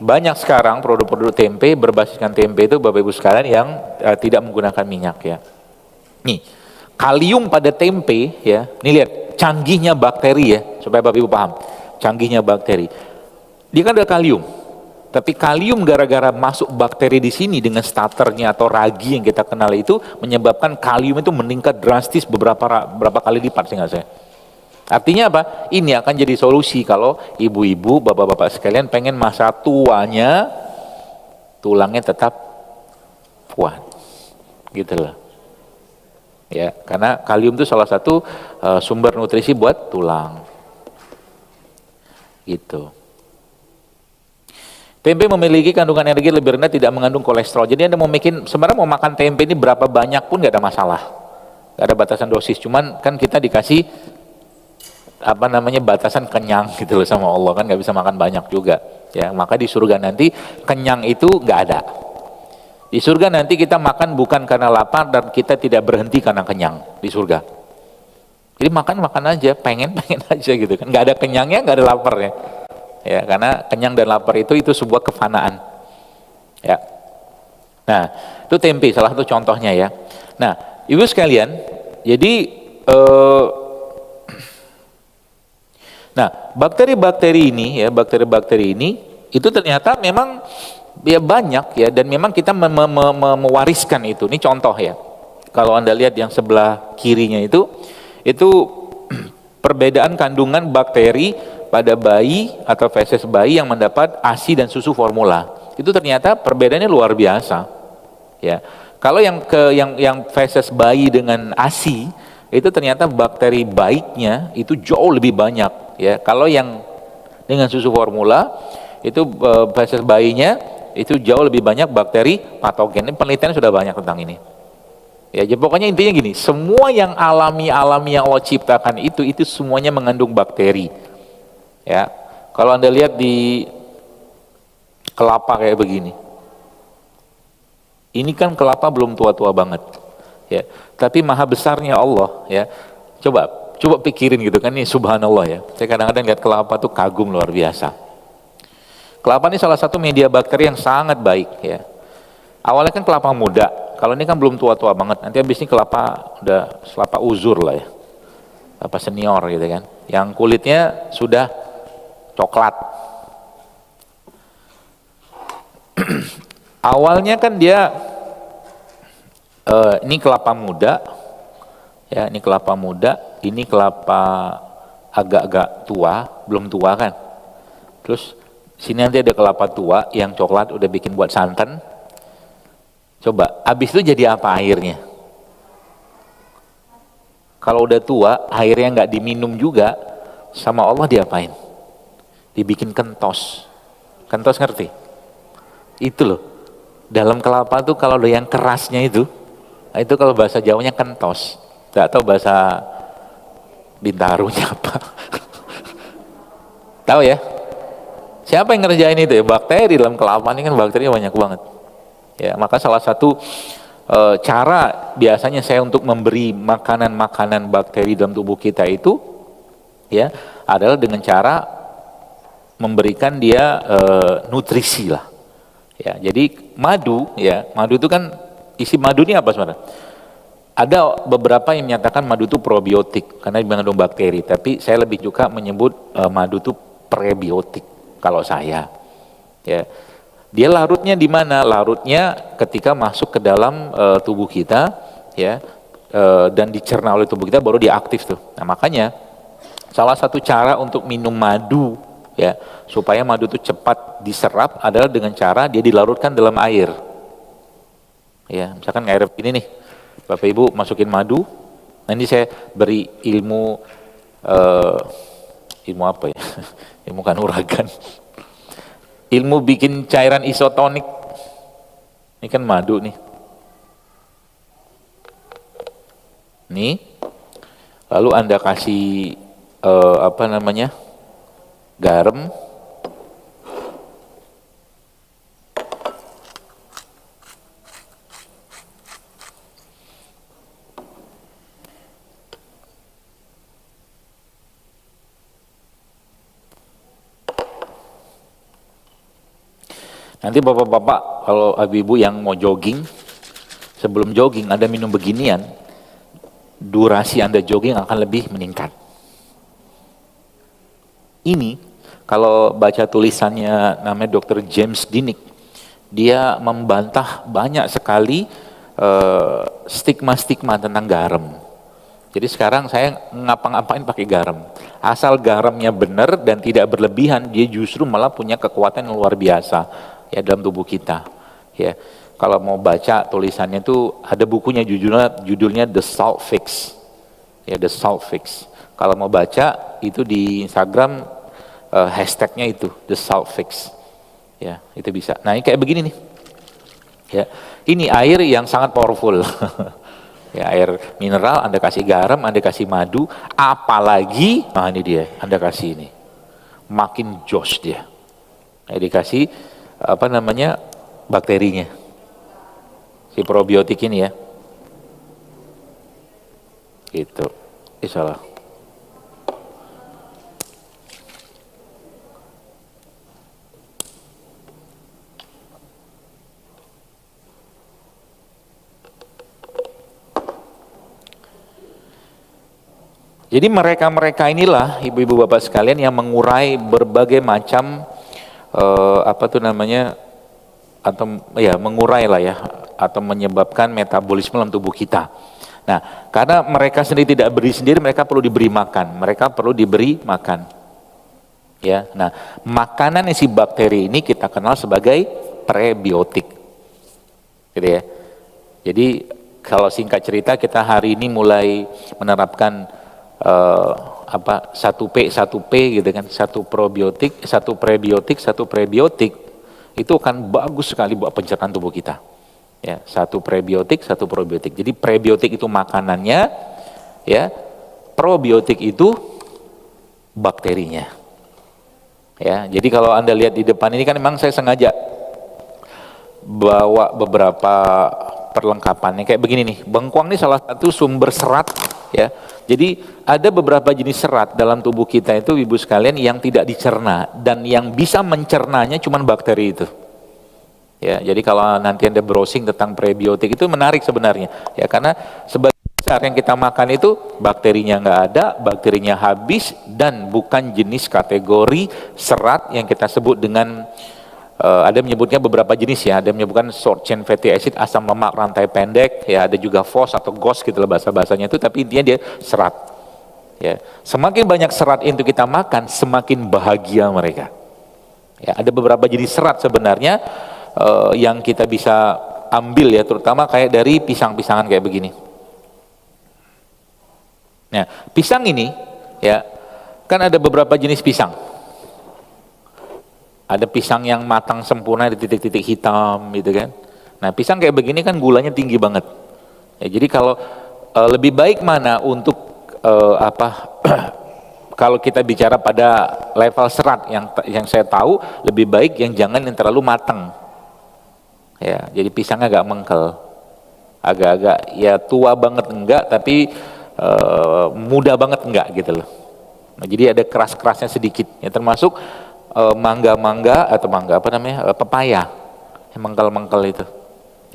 banyak sekarang produk-produk tempe berbasiskan tempe itu Bapak Ibu sekalian yang tidak menggunakan minyak ya. Nih, kalium pada tempe ya. Nih lihat, canggihnya bakteri ya, supaya Bapak Ibu paham. Canggihnya bakteri. Dia kan ada kalium. Tapi kalium gara-gara masuk bakteri di sini dengan starternya atau ragi yang kita kenal itu menyebabkan kalium itu meningkat drastis berapa kali lipat seingat saya. Artinya apa? Ini akan jadi solusi kalau ibu-ibu, bapak-bapak sekalian pengen masa tuanya tulangnya tetap kuat, gitu loh. Ya, karena kalium itu salah satu sumber nutrisi buat tulang, gitu. Tempe memiliki kandungan energi lebih rendah, tidak mengandung kolesterol. Jadi Anda sebenarnya mau makan tempe ini berapa banyak pun nggak ada masalah, nggak ada batasan dosis. Cuman kan kita dikasih batasan kenyang gitu loh sama Allah, kan nggak bisa makan banyak juga ya. Maka di surga nanti kenyang itu nggak ada. Di surga nanti kita makan bukan karena lapar dan kita tidak berhenti karena kenyang di surga. Jadi makan aja, pengen aja gitu kan. Nggak ada kenyangnya, nggak ada laparnya ya, karena kenyang dan lapar itu sebuah kefanaan ya. Nah itu tempe salah satu contohnya ya. Nah ibu sekalian, jadi Nah, bakteri-bakteri ini ya, bakteri-bakteri ini itu ternyata memang ya banyak ya, dan memang kita mewariskan itu. Ini contoh ya. Kalau Anda lihat yang sebelah kirinya itu perbedaan kandungan bakteri pada bayi atau feses bayi yang mendapat ASI dan susu formula. Itu ternyata perbedaannya luar biasa. Ya. Kalau yang feses bayi dengan ASI itu ternyata bakteri baiknya itu jauh lebih banyak ya. Kalau yang dengan susu formula itu feses bayinya itu jauh lebih banyak bakteri patogen. Ini penelitian sudah banyak tentang ini. Ya, jadi pokoknya intinya gini, semua yang alami yang Allah ciptakan itu semuanya mengandung bakteri. Ya. Kalau Anda lihat di kelapa kayak begini. Ini kan kelapa belum tua-tua banget. Ya, tapi maha besarnya Allah ya. Coba pikirin gitu kan, ini subhanallah ya. Saya kadang-kadang lihat kelapa tuh kagum luar biasa. Kelapa ini salah satu media bakteri yang sangat baik ya. Awalnya kan kelapa muda, kalau ini kan belum tua-tua banget. Nanti habis ini kelapa udah kelapa uzur lah ya. Kelapa senior gitu kan. Yang kulitnya sudah coklat. Awalnya kan dia ini kelapa muda, ya ini kelapa muda, ini kelapa agak-agak tua, belum tua kan. Terus sini nanti ada kelapa tua yang coklat udah bikin buat santan. Coba, habis itu jadi apa airnya? Kalau udah tua, airnya nggak diminum juga, sama Allah diapain? Dibikin kentos. Kentos ngerti? Itu loh. Dalam kelapa tuh kalau ada yang kerasnya itu kalau bahasa Jawanya kentos. Gak tahu bahasa Bintarunya apa. Tahu ya? Siapa yang ngerjain itu ya? Bakteri dalam kelapa ini kan bakterinya banyak banget. Ya, maka salah satu cara biasanya saya untuk memberi makanan-makanan bakteri dalam tubuh kita itu ya adalah dengan cara memberikan dia nutrisi lah. Ya, jadi madu itu kan isi madu ini apa sebenarnya? Ada beberapa yang menyatakan madu itu probiotik karena mengandung bakteri, tapi saya lebih juga menyebut madu itu prebiotik kalau saya. Ya. Dia larutnya di mana? Larutnya ketika masuk ke dalam tubuh kita ya dan dicerna oleh tubuh kita baru dia aktif tuh. Nah, makanya salah satu cara untuk minum madu ya supaya madu itu cepat diserap adalah dengan cara dia dilarutkan dalam air. Ya, misalkan air ini nih, Bapak Ibu masukin madu, nanti saya beri ilmu apa ya? Ilmu kanuragan. Ilmu bikin cairan isotonik. Ini kan madu nih. Nih. Lalu Anda kasih garam. Nanti bapak-bapak kalau ibu-ibu yang mau jogging, sebelum jogging Anda minum beginian, durasi Anda jogging akan lebih meningkat. Ini kalau baca tulisannya namanya Dr. James Dinnick, dia membantah banyak sekali stigma-stigma tentang garam. Jadi sekarang saya ngapa-ngapain pakai garam. Asal garamnya benar dan tidak berlebihan, dia justru malah punya kekuatan yang luar biasa ya dalam tubuh kita. Ya, kalau mau baca tulisannya itu ada bukunya judulnya The Salt Fix. Ya, The Salt Fix. Kalau mau baca itu di Instagram hashtagnya itu The Salt Fix. Ya, itu bisa. Nah, ini kayak begini nih. Ya, ini air yang sangat powerful. Ya, air mineral, Anda kasih garam, Anda kasih madu, apalagi, nah ini dia, Anda kasih ini, makin jos dia. Nah, dikasih bakterinya, si probiotik ini ya, gitu, insyaallah. Jadi mereka-mereka inilah ibu-ibu bapak sekalian yang mengurai berbagai macam atau ya mengurai lah ya, atau menyebabkan metabolisme dalam tubuh kita. Nah, karena mereka sendiri tidak beri sendiri, mereka perlu diberi makan. Mereka perlu diberi makan. Ya, nah makanan isi bakteri ini kita kenal sebagai prebiotik, gitu ya. Jadi kalau singkat cerita kita hari ini mulai menerapkan 1P gitu kan, satu probiotik, satu prebiotik itu akan bagus sekali buat pencernaan tubuh kita. Ya, satu prebiotik, satu probiotik. Jadi prebiotik itu makanannya, ya, probiotik itu bakterinya. Ya, jadi kalau Anda lihat di depan ini kan memang saya sengaja bawa beberapa perlengkapannya kayak begini nih. Bengkuang ini salah satu sumber serat, ya. Jadi ada beberapa jenis serat dalam tubuh kita itu ibu sekalian yang tidak dicerna, dan yang bisa mencernanya cuma bakteri itu. Ya, jadi kalau nanti Anda browsing tentang prebiotik itu menarik sebenarnya. Ya, karena sebagian besar yang kita makan itu bakterinya nggak ada, bakterinya habis, dan bukan jenis kategori serat yang kita sebut dengan ada menyebutnya beberapa jenis ya, ada menyebutkan short chain fatty acid, asam lemak rantai pendek, ya ada juga FOS atau GOS gitu lah bahasa-bahasanya itu, tapi intinya dia serat. Ya, semakin banyak serat itu kita makan, semakin bahagia mereka. Ya, ada beberapa jenis serat sebenarnya yang kita bisa ambil ya, terutama kayak dari pisang-pisangan kayak begini. Nah, pisang ini ya kan ada beberapa jenis pisang. Ada pisang yang matang sempurna di titik-titik hitam gitu kan. Nah, pisang kayak begini kan gulanya tinggi banget. Ya, jadi kalau lebih baik mana untuk kalau kita bicara pada level serat yang saya tahu, lebih baik yang jangan yang terlalu matang. Ya, jadi pisangnya agak mengkel. Agak-agak ya tua banget enggak, tapi muda banget enggak gitu loh. Nah, jadi ada keras-kerasnya sedikit. Ya, termasuk pepaya yang mengkel-mengkel itu.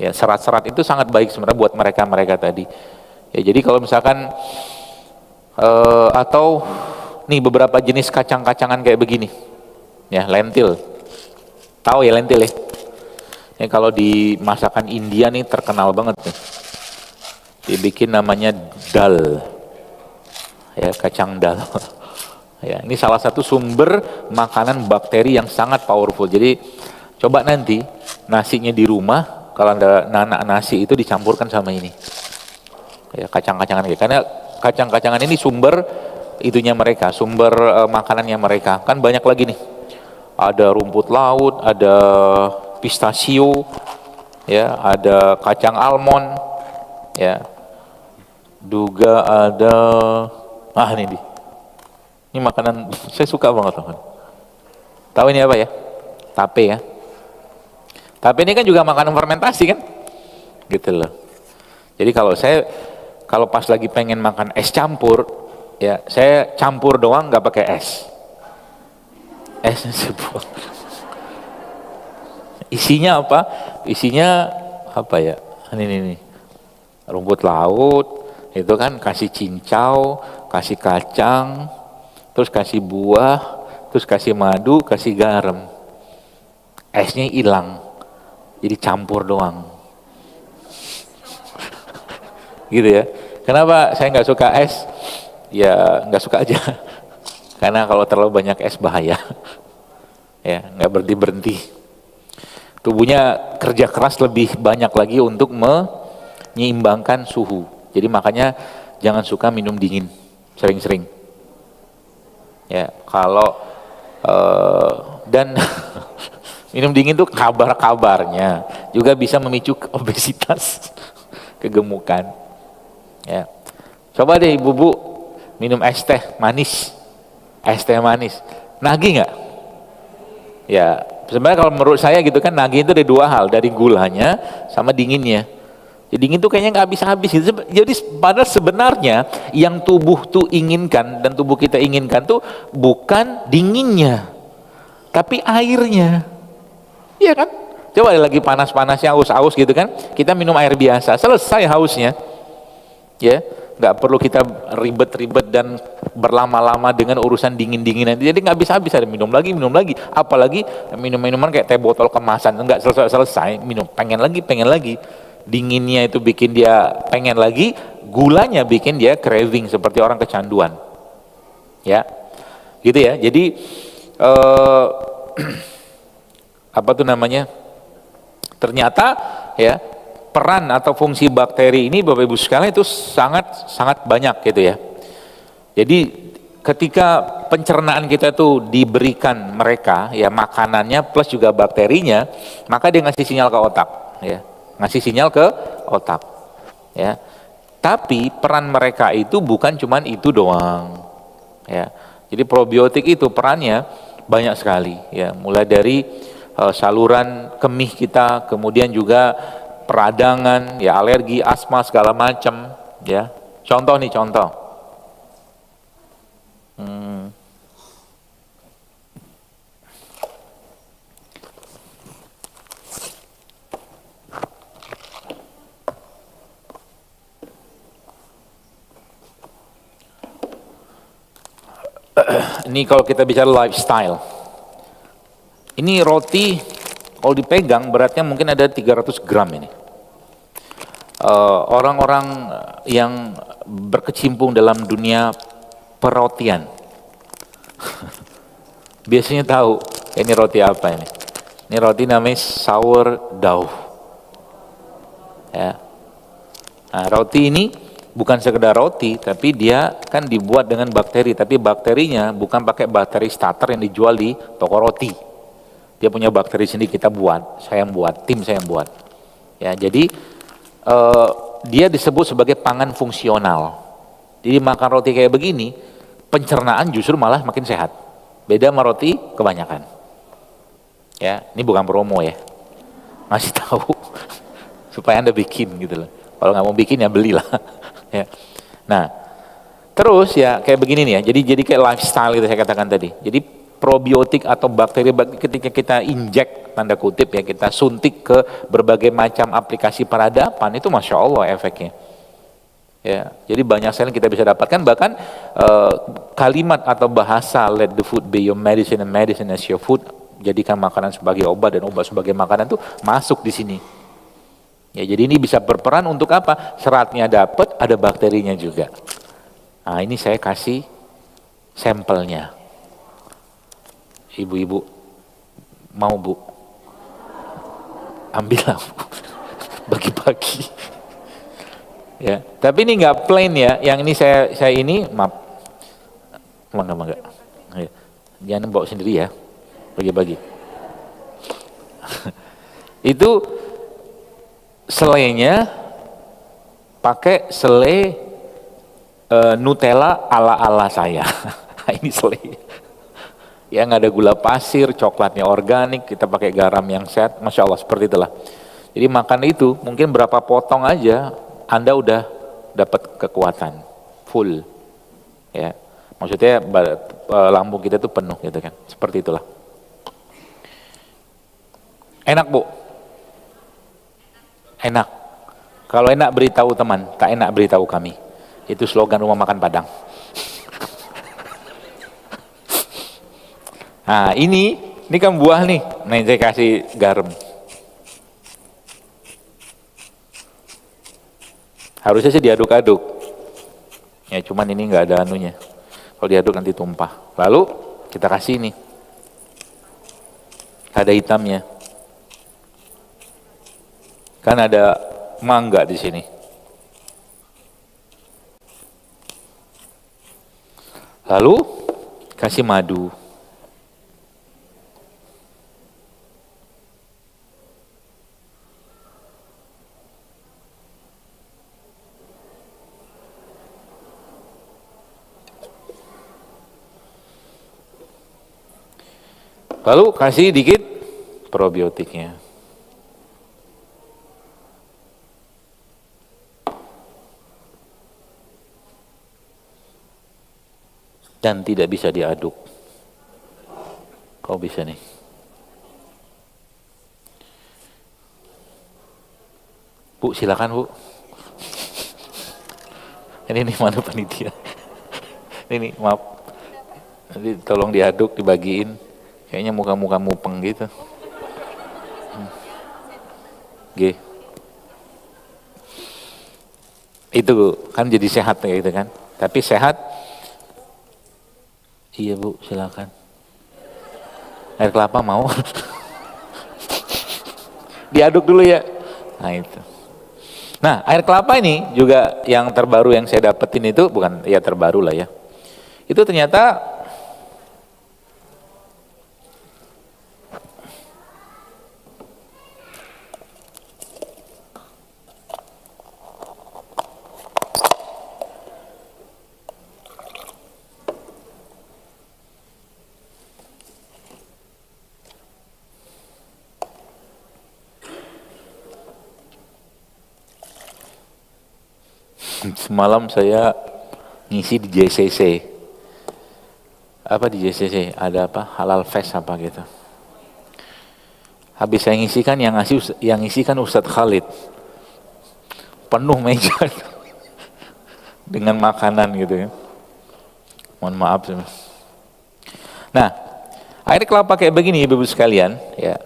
Ya, serat-serat itu sangat baik sebenarnya buat mereka tadi. Ya, jadi kalau misalkan atau nih beberapa jenis kacang-kacangan kayak begini. Ya, lentil. Tahu ya lentil ya? Ya, kalau di masakan India nih terkenal banget nih. Dibikin namanya dal. Ya, kacang dal. Ya, ini salah satu sumber makanan bakteri yang sangat powerful. Jadi coba nanti nasinya di rumah, kalau ada nanak nasi itu dicampurkan sama ini. Ya, kacang-kacangan gitu. Karena kacang-kacangan ini sumber itunya mereka, sumber makanannya mereka. Kan banyak lagi nih. Ada rumput laut, ada pistachio, ya, ada kacang almond, ya. Juga ada ini makanan saya suka banget teman. Tahu ini apa ya? Tape ya. Tape ini kan juga makanan fermentasi kan? Gitu loh. Jadi kalau pas lagi pengen makan es campur, ya saya campur doang nggak pakai es. Esnya sebuah. Isinya apa? Isinya apa ya? Ini. Rumput laut, itu kan kasih cincau, kasih kacang, terus kasih buah, terus kasih madu, kasih garam. Esnya hilang, jadi campur doang. Gitu ya. Kenapa saya nggak suka es? Ya nggak suka aja. Karena kalau terlalu banyak es bahaya. Ya, nggak berhenti. Tubuhnya kerja keras lebih banyak lagi untuk menyeimbangkan suhu. Jadi makanya jangan suka minum dingin sering-sering. Ya, kalau dan minum dingin tuh kabarnya juga bisa memicu obesitas, kegemukan. Ya, coba deh ibu-ibu minum es teh manis, nagih nggak? Ya, sebenarnya kalau menurut saya gitu kan, nagih itu ada dua hal, dari gulanya sama dinginnya. Jadi dingin tuh kayaknya nggak habis-habis gitu. Jadi padahal sebenarnya yang tubuh tuh inginkan dan tubuh kita inginkan tuh bukan dinginnya, tapi airnya. Iya kan? Coba lagi panas-panasnya, haus-haus gitu kan, kita minum air biasa, selesai hausnya. Ya, nggak perlu kita ribet-ribet dan berlama-lama dengan urusan dingin-dinginan. Jadi nggak habis-habis, ada minum lagi, apalagi minum-minuman kayak teh botol kemasan, nggak selesai-selesai, minum, pengen lagi. Dinginnya itu bikin dia pengen lagi, gulanya bikin dia craving seperti orang kecanduan. Ya, gitu ya. Jadi apa tuh namanya? Ternyata ya peran atau fungsi bakteri ini Bapak Ibu sekalian itu sangat banyak gitu ya. Jadi ketika pencernaan kita itu diberikan mereka ya makanannya plus juga bakterinya, maka dia ngasih sinyal ke otak ya. Ngasih sinyal ke otak ya. Tapi peran mereka itu bukan cuman itu doang ya. Jadi probiotik itu perannya banyak sekali ya, mulai dari saluran kemih kita, kemudian juga peradangan ya, alergi, asma segala macam ya. Contoh nih, ini kalau kita bicara lifestyle, ini roti kalau dipegang beratnya mungkin ada 300 gram ini. Orang-orang yang berkecimpung dalam dunia perotian biasanya tahu ini roti apa ini. Ini roti namanya sourdough. Ya. Nah, roti ini bukan sekedar roti, tapi dia kan dibuat dengan bakteri, tapi bakterinya bukan pakai bakteri starter yang dijual di toko roti. Dia punya bakteri sendiri, kita buat, saya yang buat, tim saya yang buat. Ya, jadi dia disebut sebagai pangan fungsional. Jadi makan roti kayak begini, pencernaan justru malah makin sehat. Beda sama roti kebanyakan. Ya, ini bukan promo ya, ngasih tahu supaya Anda bikin gitu loh. Kalau nggak mau bikin ya belilah. Ya. Nah, terus ya kayak begini nih ya. Jadi kayak lifestyle gitu saya katakan tadi. Jadi probiotik atau bakteri ketika kita injek tanda kutip ya, kita suntik ke berbagai macam aplikasi peradaban, itu masya Allah efeknya. Ya, jadi banyak sekali kita bisa dapatkan, bahkan kalimat atau bahasa let the food be your medicine and medicine as your food, jadikan makanan sebagai obat dan obat sebagai makanan, tuh masuk di sini. Ya, jadi ini bisa berperan untuk apa? Seratnya dapat, ada bakterinya juga. Nah, ini saya kasih sampelnya. Ibu-ibu mau Bu? Ambillah Bu. Bagi-bagi. Ya, tapi ini nggak plain ya. Yang ini saya ini maaf. Mangga. Ya. Jangan bawa sendiri ya. Bagi-bagi. Itu selainya pakai selai Nutella ala-ala saya. Ini selai. Yang ada gula pasir, coklatnya organik, kita pakai garam yang sehat, masya Allah seperti itulah. Jadi makan itu mungkin berapa potong aja, Anda udah dapat kekuatan full, ya. Maksudnya lambung kita tuh penuh gitu kan, seperti itulah. Enak Bu? Enak. Kalau enak beritahu teman, tak enak beritahu kami. Itu slogan rumah makan Padang. Nah ini kan buah nih, saya kasih garam. Harusnya sih diaduk-aduk. Ya cuman ini nggak ada anunya. Kalau diaduk nanti tumpah. Lalu kita kasih ini. Ada hitamnya. Kan ada mangga di sini. Lalu kasih madu. Lalu kasih dikit probiotiknya. Dan tidak bisa diaduk. Kau bisa nih. Bu, silakan Bu. Ini mana panitia? Ini maaf. Nanti tolong diaduk, dibagiin. Kayaknya muka-muka mupeng gitu. G. Itu kan jadi sehat kayak gitu kan. Tapi sehat. Iya Bu, silakan. Air kelapa mau? Diaduk dulu ya. Nah itu. Nah, air kelapa ini juga yang terbaru yang saya dapetin itu, bukan ya terbaru lah ya. Itu ternyata semalam saya ngisi di JCC. Apa di JCC? Ada apa? Halal Fest apa gitu. Habis saya ngisikan yang ngisikan Ustadz Khalid. Penuh meja dengan makanan gitu ya. Mohon maaf. Nah, air kelapa kayak begini Ibu sekalian, ya.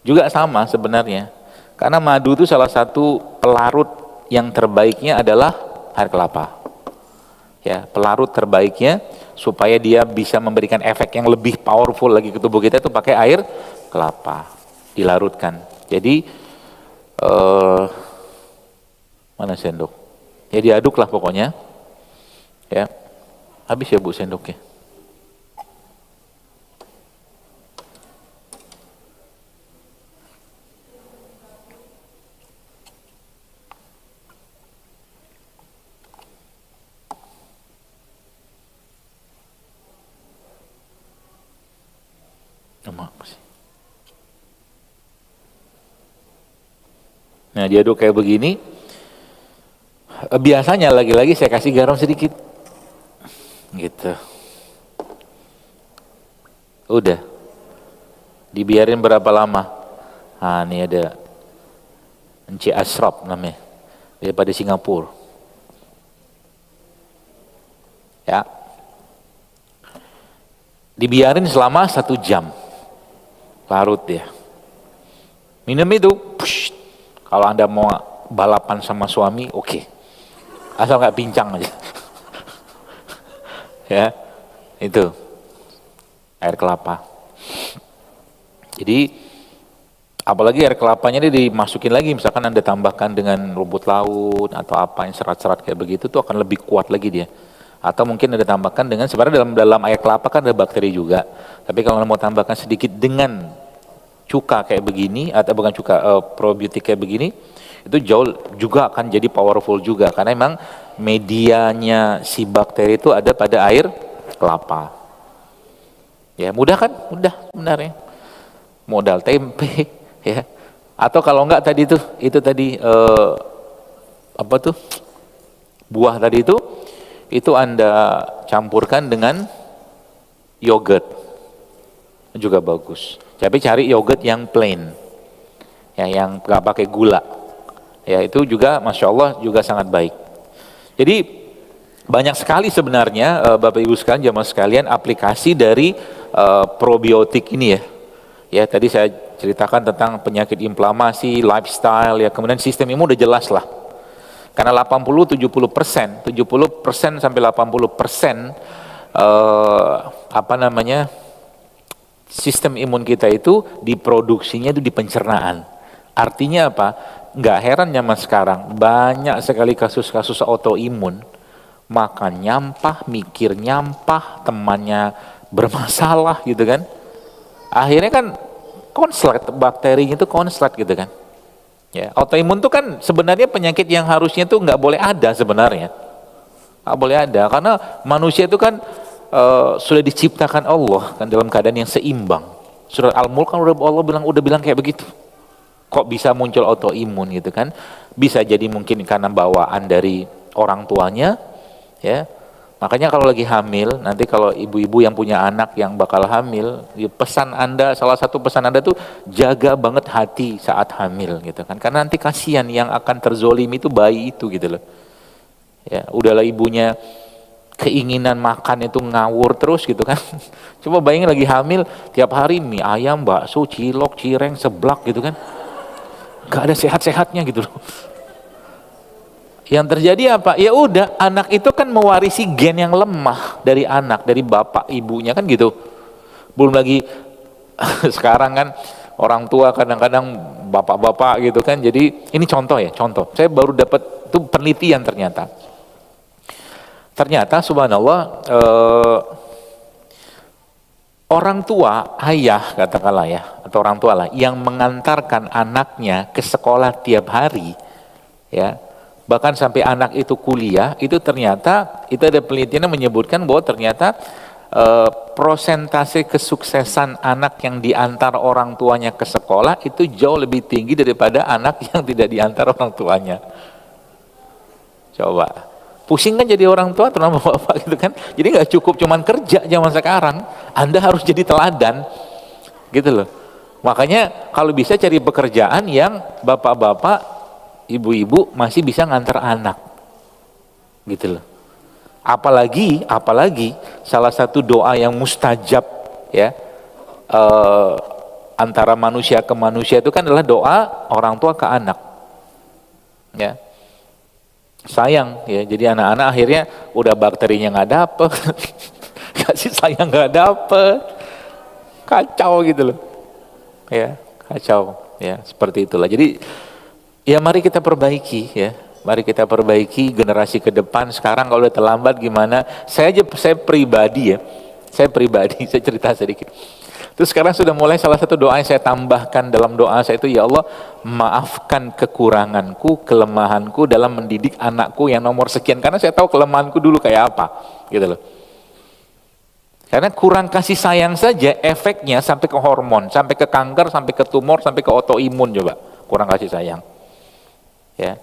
Juga sama sebenarnya. Karena madu itu salah satu pelarut yang terbaiknya adalah air kelapa. Ya, pelarut terbaiknya supaya dia bisa memberikan efek yang lebih powerful lagi ke tubuh kita itu pakai air kelapa dilarutkan. Jadi mana sendok? Ya diaduk lah pokoknya. Ya. Habis ya Bu sendoknya. Nah diaduk kayak begini, biasanya lagi-lagi saya kasih garam sedikit, gitu. Udah, dibiarin berapa lama? Nah ini ada Enci Ashraf namanya, daripada Singapura. Ya, dibiarin selama 1 jam, larut dia. Minum itu, push. Kalau Anda mau balapan sama suami, oke. Asal nggak pincang aja. Ya, itu air kelapa. Jadi, apalagi air kelapanya ini dimasukin lagi, misalkan Anda tambahkan dengan rumput laut atau apa yang serat-serat kayak begitu, tuh akan lebih kuat lagi dia. Atau mungkin Anda tambahkan dengan, sebenarnya dalam air kelapa kan ada bakteri juga. Tapi kalau Anda mau tambahkan sedikit dengan cuka kayak begini, atau bukan cuka, probiotik kayak begini, itu jauh juga akan jadi powerful juga, karena memang medianya si bakteri itu ada pada air kelapa. Ya mudah kan? Mudah sebenarnya. Modal tempe, ya. Atau kalau enggak tadi itu tadi apa tuh? Buah tadi itu Anda campurkan dengan yogurt, juga bagus. Tapi cari yogurt yang plain, ya, yang nggak pakai gula, ya itu juga masya Allah juga sangat baik. Jadi banyak sekali sebenarnya Bapak Ibu sekalian, jamaah sekalian, aplikasi dari probiotik ini ya. Ya tadi saya ceritakan tentang penyakit inflamasi, lifestyle, ya kemudian sistem imun udah jelas lah. Karena 80-70% sampai 80% apa namanya, sistem imun kita itu diproduksinya itu di pencernaan. Artinya apa? Nggak heran zaman sekarang banyak sekali kasus-kasus autoimun, makan nyampah, mikir nyampah, temannya bermasalah gitu kan. Akhirnya kan konslet, bakterinya itu konslet gitu kan. Ya, autoimun itu kan sebenarnya penyakit yang harusnya tuh nggak boleh ada sebenarnya. Nggak boleh ada, karena manusia itu kan sudah diciptakan Allah kan dalam keadaan yang seimbang. Surat Al-Mulk kan Allah udah bilang kayak begitu. Kok bisa muncul autoimun gitu kan? Bisa jadi mungkin karena bawaan dari orang tuanya, ya. Makanya kalau lagi hamil, nanti kalau ibu-ibu yang punya anak yang bakal hamil, ya pesan Anda, salah satu pesan Anda tuh jaga banget hati saat hamil gitu kan. Karena nanti kasihan yang akan terzolimi itu bayi itu gitu loh. Ya, udahlah ibunya keinginan makan itu ngawur terus gitu kan. Coba bayangin lagi hamil, tiap hari mie ayam, bakso, cilok, cireng, seblak gitu kan. Gak ada sehat-sehatnya gitu loh. Yang terjadi apa? Ya udah, anak itu kan mewarisi gen yang lemah dari anak, dari bapak ibunya kan gitu. Belum lagi sekarang kan orang tua kadang-kadang bapak-bapak gitu kan. Jadi ini contoh ya, contoh. Saya baru dapat itu penelitian ternyata. Ternyata subhanallah orang tua, ayah katakanlah ya, atau orang tua lah yang mengantarkan anaknya ke sekolah tiap hari, ya, bahkan sampai anak itu kuliah, itu ternyata itu ada penelitian yang menyebutkan bahwa ternyata prosentase kesuksesan anak yang diantar orang tuanya ke sekolah itu jauh lebih tinggi daripada anak yang tidak diantar orang tuanya. Coba. Pusing kan jadi orang tua terutama bapak gitu kan. Jadi nggak cukup cuman kerja zaman sekarang, Anda harus jadi teladan gitu loh. Makanya kalau bisa cari pekerjaan yang bapak-bapak, ibu-ibu masih bisa ngantar anak gitu loh. Apalagi salah satu doa yang mustajab ya, antara manusia ke manusia itu kan adalah doa orang tua ke anak ya. Sayang ya, jadi anak-anak akhirnya udah bakterinya nggak dapet, kasih sayang nggak dapet, kacau gitu loh, ya kacau ya, seperti itulah. Jadi ya mari kita perbaiki ya, mari kita perbaiki generasi ke depan. Sekarang kalau udah terlambat gimana? Saya pribadi ya, saya cerita sedikit. Terus sekarang sudah mulai salah satu doa yang saya tambahkan dalam doa saya itu, ya Allah maafkan kekuranganku, kelemahanku dalam mendidik anakku yang nomor sekian, karena saya tahu kelemahanku dulu kayak apa gitu loh. Karena kurang kasih sayang saja efeknya sampai ke hormon, sampai ke kanker, sampai ke tumor, sampai ke autoimun. Coba kurang kasih sayang ya,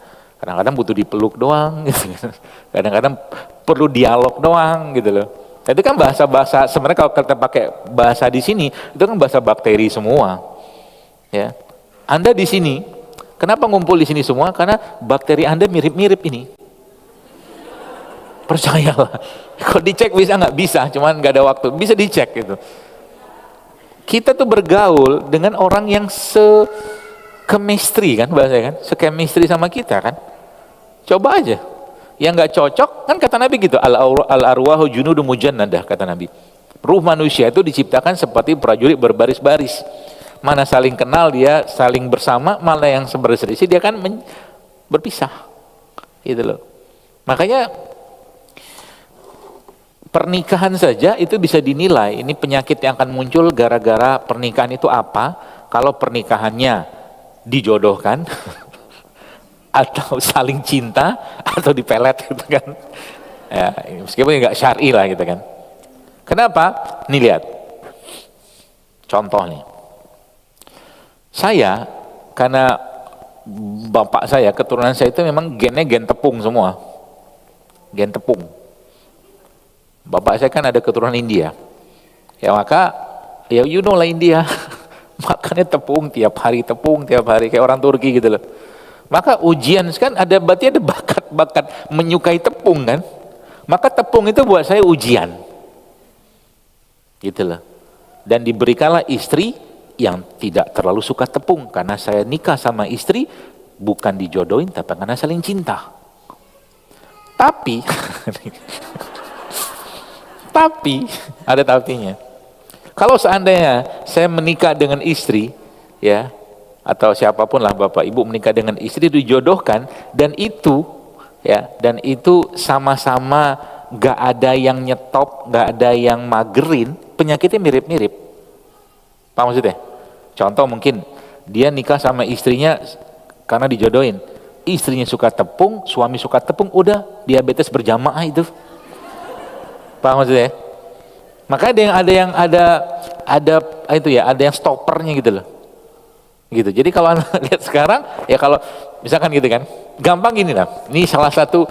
kadang-kadang butuh dipeluk doang gitu. Kadang-kadang perlu dialog doang gitu loh. Itu kan bahasa-bahasa, sebenarnya kalau kita pakai bahasa di sini, itu kan bahasa bakteri semua. Ya. Anda di sini, kenapa ngumpul di sini semua? Karena bakteri Anda mirip-mirip ini. Percayalah. Kalau dicek bisa nggak? Bisa, cuman nggak ada waktu. Bisa dicek gitu. Kita tuh bergaul dengan orang yang se-chemistry kan bahasanya kan? Se-chemistry sama kita kan? Coba aja. Yang nggak cocok kan kata Nabi gitu, al arwahu junudu mujannadah, kata Nabi. Ruh manusia itu diciptakan seperti prajurit berbaris-baris. Mana saling kenal dia saling bersama, mana yang berselisih dia kan berpisah. Gitu loh. Makanya pernikahan saja itu bisa dinilai ini penyakit yang akan muncul gara-gara pernikahan itu apa? Kalau pernikahannya dijodohkan atau saling cinta atau dipelet gitu kan ya, meskipun nggak syar'i lah gitu kan. Kenapa? Nih lihat contoh nih, saya karena bapak saya, keturunan saya itu memang gennya gen tepung semua, gen tepung. Bapak saya kan ada keturunan India ya, maka ya you know lah India makannya tepung tiap hari kayak orang Turki gitu loh. Maka ujian kan ada, berarti ada bakat menyukai tepung kan, maka tepung itu buat saya ujian gitu loh. Dan diberikanlah istri yang tidak terlalu suka tepung, karena saya nikah sama istri bukan dijodohin tapi karena saling cinta. Tapi ada tapinya. Kalau seandainya saya menikah dengan istri ya, atau siapapun lah bapak ibu menikah dengan istri dijodohkan, dan itu sama-sama gak ada yang nyetop, gak ada yang magerin, penyakitnya mirip-mirip. Paham maksudnya? Contoh mungkin dia nikah sama istrinya karena dijodohin, istrinya suka tepung, suami suka tepung, udah diabetes berjamaah itu. Paham maksudnya? Makanya ada yang stoppernya gitu loh. Gitu. Jadi kalau Anda lihat sekarang ya, kalau misalkan gitu kan, gampang gini lah. Ini salah satu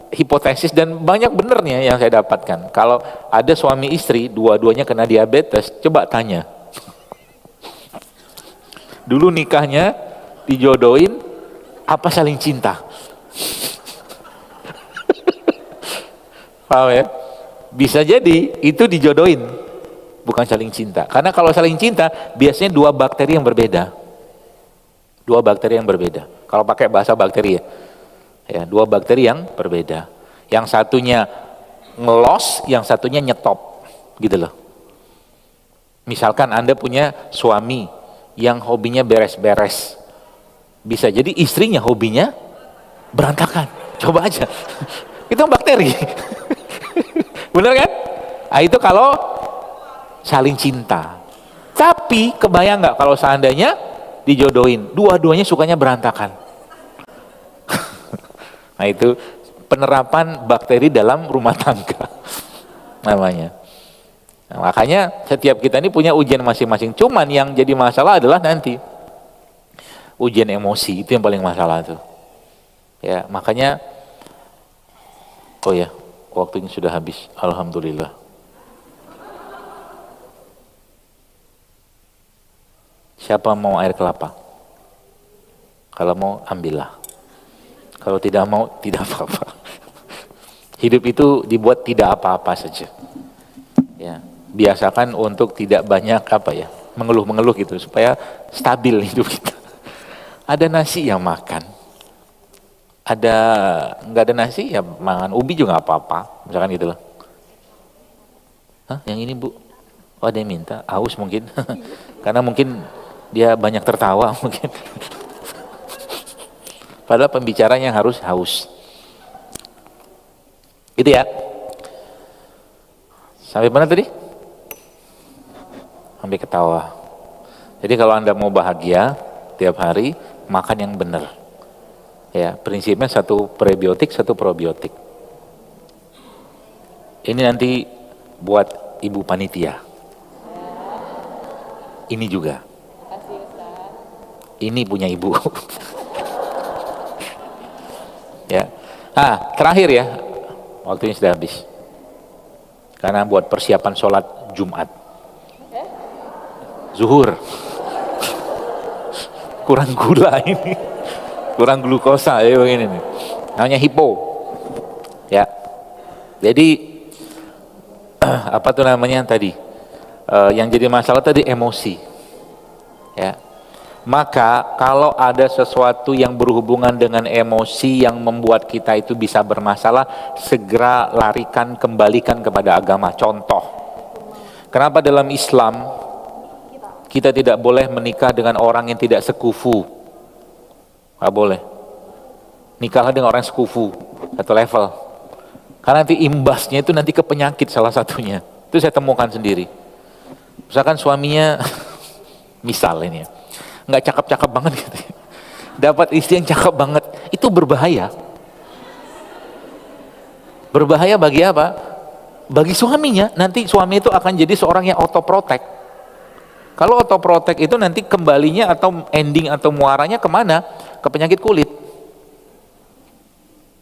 hipotesis dan banyak benernya yang saya dapatkan. Kalau ada suami istri dua-duanya kena diabetes, coba tanya. Dulu nikahnya dijodohin apa saling cinta? Paham ya? Bisa jadi itu dijodohin, bukan saling cinta. Karena kalau saling cinta biasanya dua bakteri yang berbeda. Dua bakteri yang berbeda. Kalau pakai bahasa bakteri ya, dua bakteri yang berbeda. Yang satunya ngelos, yang satunya nyetop, gitu loh. Misalkan Anda punya suami yang hobinya beres-beres, bisa jadi istrinya hobinya berantakan. Coba aja, itu bakteri. Bener kan? Nah, itu kalau saling cinta. Tapi kebayang nggak kalau seandainya dijodohin, dua-duanya sukanya berantakan. Nah itu penerapan bakteri dalam rumah tangga namanya. Nah, makanya setiap kita ini punya ujian masing-masing. Cuman yang jadi masalah adalah nanti ujian emosi, itu yang paling masalah tuh. Ya, makanya oh ya, waktunya sudah habis. Alhamdulillah. Siapa mau air kelapa? Kalau mau ambillah. Kalau tidak mau tidak apa-apa. Hidup itu dibuat tidak apa-apa saja. Ya, biasakan untuk tidak banyak mengeluh-mengeluh gitu supaya stabil hidup kita. Ada nasi yang makan. Ada nggak ada nasi ya makan ubi juga nggak apa-apa, misalkan gitu loh. Hah, yang ini Bu? Oh ada yang minta, haus mungkin, karena mungkin dia banyak tertawa mungkin. Padahal pembicaranya harus haus. Gitu ya. Sampai mana tadi? Sampai ketawa. Jadi kalau Anda mau bahagia tiap hari makan yang benar. Ya, prinsipnya satu prebiotik, satu probiotik. Ini nanti buat ibu panitia. Ini juga. Ini punya ibu. Ya. Terakhir ya. Waktunya sudah habis. Karena buat persiapan sholat Jumat. Zuhur. Kurang gula ini. Kurang glukosa ya begini nih. Namanya hipo. Ya. Jadi apa tuh namanya tadi? Yang jadi masalah tadi emosi. Ya. Maka kalau ada sesuatu yang berhubungan dengan emosi yang membuat kita itu bisa bermasalah, segera larikan, kembalikan kepada agama. Contoh. Kenapa dalam Islam kita tidak boleh menikah dengan orang yang tidak sekufu? Gak boleh. Nikahlah dengan orang sekufu satu level. Karena nanti imbasnya itu nanti ke penyakit salah satunya. Itu saya temukan sendiri. Misalkan suaminya, misal ini ya, nggak cakep-cakep banget gitu. Dapat istri yang cakep banget, itu berbahaya. Berbahaya bagi apa? Bagi suaminya. Nanti suami itu akan jadi seorang yang autoprotek. Kalau autoprotek itu nanti kembalinya atau ending atau muaranya kemana? Ke penyakit kulit.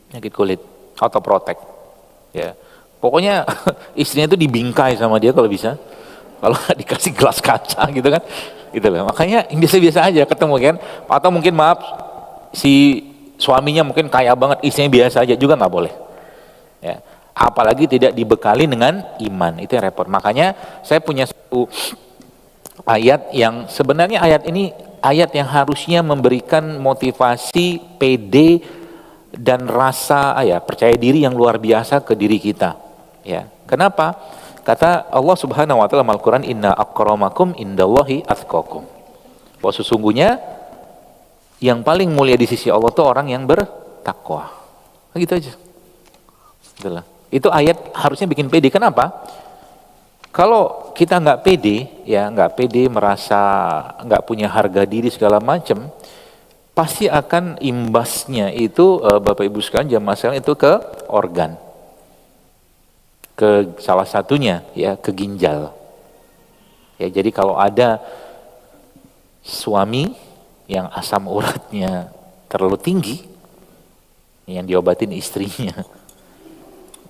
Penyakit kulit, autoprotek. Ya. Pokoknya istrinya itu dibingkai sama dia kalau bisa. Kalau dikasih gelas kaca gitu kan. Gitu loh. Makanya biasa-biasa aja ketemu kan. Atau mungkin maaf si suaminya mungkin kaya banget, istrinya biasa aja juga nggak boleh. Ya. Apalagi tidak dibekali dengan iman. Itu yang repot. Makanya saya punya satu ayat yang sebenarnya ayat ini ayat yang harusnya memberikan motivasi PD dan rasa percaya diri yang luar biasa ke diri kita. Ya, kenapa? Kata Allah Subhanahu wa taala dalam Al-Qur'an, inna akramakum indallahi atqakum. Bahwa sesungguhnya yang paling mulia di sisi Allah itu orang yang bertakwa. Gitu aja. Itulah. Itu ayat harusnya bikin PD. Kenapa? Kalau kita nggak pede, nggak pede, merasa nggak punya harga diri segala macam, pasti akan imbasnya itu Bapak Ibu sekalian jamaah sekalian itu ke organ, ke salah satunya ke ginjal. Ya, jadi kalau ada suami yang asam uratnya terlalu tinggi, yang diobatin istrinya,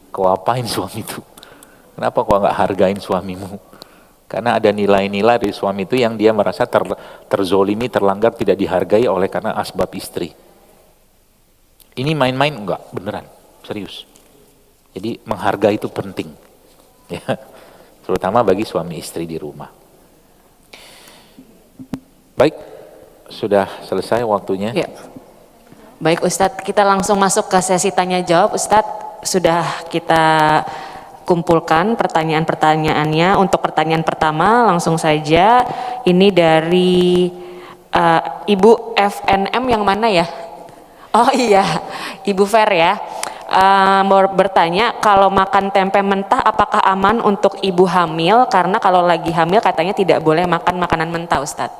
kau apain suami itu? Kenapa kau nggak hargain suamimu? Karena ada nilai-nilai dari suami itu yang dia merasa terzolimi, terlanggar, tidak dihargai oleh karena asbab istri. Ini main-main enggak, beneran, serius. Jadi menghargai itu penting, ya, terutama bagi suami istri di rumah. Baik, sudah selesai waktunya. Ya. Baik Ustadz, kita langsung masuk ke sesi tanya jawab. Ustadz, sudah kita kumpulkan pertanyaan-pertanyaannya. Untuk pertanyaan pertama langsung saja, ini dari Ibu FNM yang mana ya? Oh iya, Ibu Fer ya. Mau bertanya, kalau makan tempe mentah apakah aman untuk ibu hamil? Karena kalau lagi hamil katanya tidak boleh makan makanan mentah, Ustadz.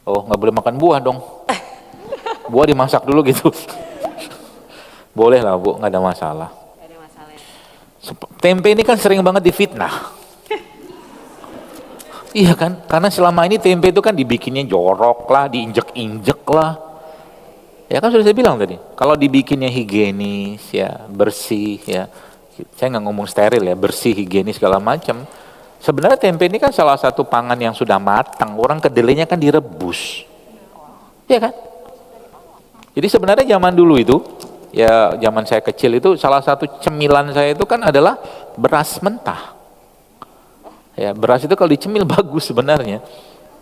Oh, nggak boleh makan buah dong. Buah dimasak dulu gitu. Boleh lah Bu, nggak ada masalah. Nggak ada masalah ya. Tempe ini kan sering banget difitnah. Iya kan, karena selama ini tempe itu kan dibikinnya jorok lah, diinjek-injek lah. Ya kan sudah saya bilang tadi, kalau dibikinnya higienis ya, bersih ya. Saya nggak ngomong steril ya, bersih, higienis segala macam. Sebenarnya tempe ini kan salah satu pangan yang sudah matang. Orang kedelainya kan direbus. Iya kan? Jadi sebenarnya zaman dulu itu, ya zaman saya kecil itu salah satu cemilan saya itu kan adalah beras mentah. Ya, beras itu kalau dicemil bagus sebenarnya.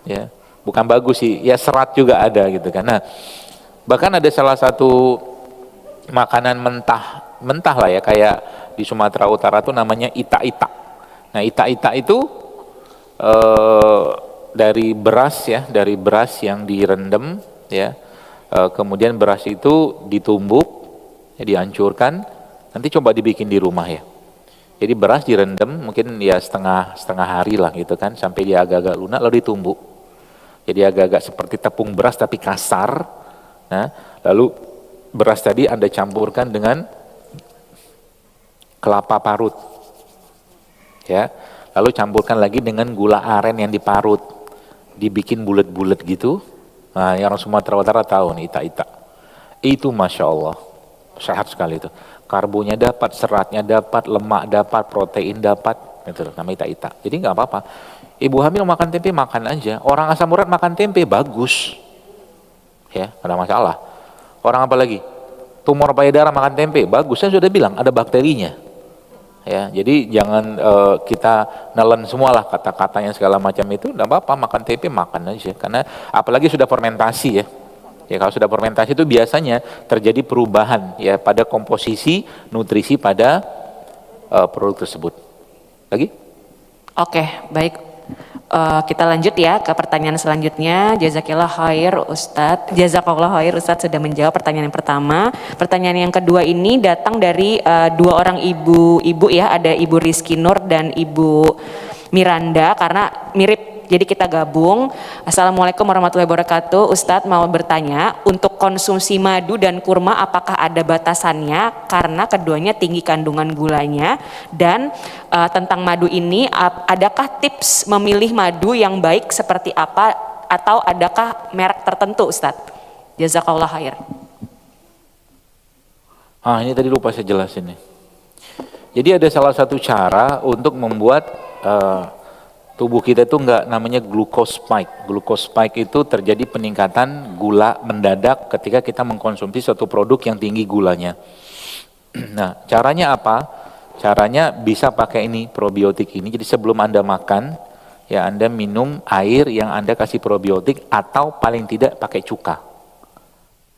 Ya, bukan bagus sih, ya serat juga ada gitu kan. Nah, bahkan ada salah satu makanan mentah lah ya, kayak di Sumatera Utara tuh namanya ita-ita. Nah, ita-ita itu dari beras ya, dari beras yang direndam ya. Kemudian beras itu ditumbuk, ya, dihancurkan, nanti coba dibikin di rumah ya. Jadi beras direndam mungkin ya setengah hari lah gitu kan, sampai dia agak-agak lunak lalu ditumbuk. Jadi agak-agak seperti tepung beras tapi kasar. Nah, lalu beras tadi Anda campurkan dengan kelapa parut. Ya. Lalu campurkan lagi dengan gula aren yang diparut. Dibikin bulat-bulat gitu. Nah, yang orang Sumatera Utara tahu nih ita-ita. Itu Masya Allah, sehat sekali itu. Karbonya dapat, seratnya dapat, lemak dapat, protein dapat. Itu namanya ita-ita. Jadi nggak apa-apa. Ibu hamil makan tempe, makan aja. Orang asam urat makan tempe, bagus. Ya, nggak ada masalah. Orang apa lagi? Tumor payudara makan tempe, bagus. Saya sudah bilang, ada bakterinya. Ya, jadi jangan kita nelen semualah kata-katanya segala macam itu, enggak apa-apa, makan tempe makan aja, karena apalagi sudah fermentasi ya. Ya kalau sudah fermentasi itu biasanya terjadi perubahan ya pada komposisi nutrisi pada produk tersebut. Lagi? Oke, baik. Kita lanjut ya ke pertanyaan selanjutnya. Jazakallah khair Ustadz. Jazakallah khair Ustadz sudah menjawab pertanyaan yang pertama. Pertanyaan yang kedua ini datang dari dua orang ibu ya, ada Ibu Rizky Nur dan Ibu Miranda, karena mirip jadi kita gabung. Assalamualaikum warahmatullahi wabarakatuh. Ustadz mau bertanya, untuk konsumsi madu dan kurma apakah ada batasannya karena keduanya tinggi kandungan gulanya, dan tentang madu ini adakah tips memilih madu yang baik seperti apa, atau adakah merek tertentu Ustadz? Jazakallah khair. Ini tadi lupa saya jelasin nih. Jadi ada salah satu cara untuk membuat tubuh kita itu enggak, namanya glucose spike. Glucose spike itu terjadi peningkatan gula mendadak ketika kita mengkonsumsi suatu produk yang tinggi gulanya. Nah, caranya apa? Caranya bisa pakai ini, probiotik ini. Jadi sebelum Anda makan, ya Anda minum air yang Anda kasih probiotik, atau paling tidak pakai cuka.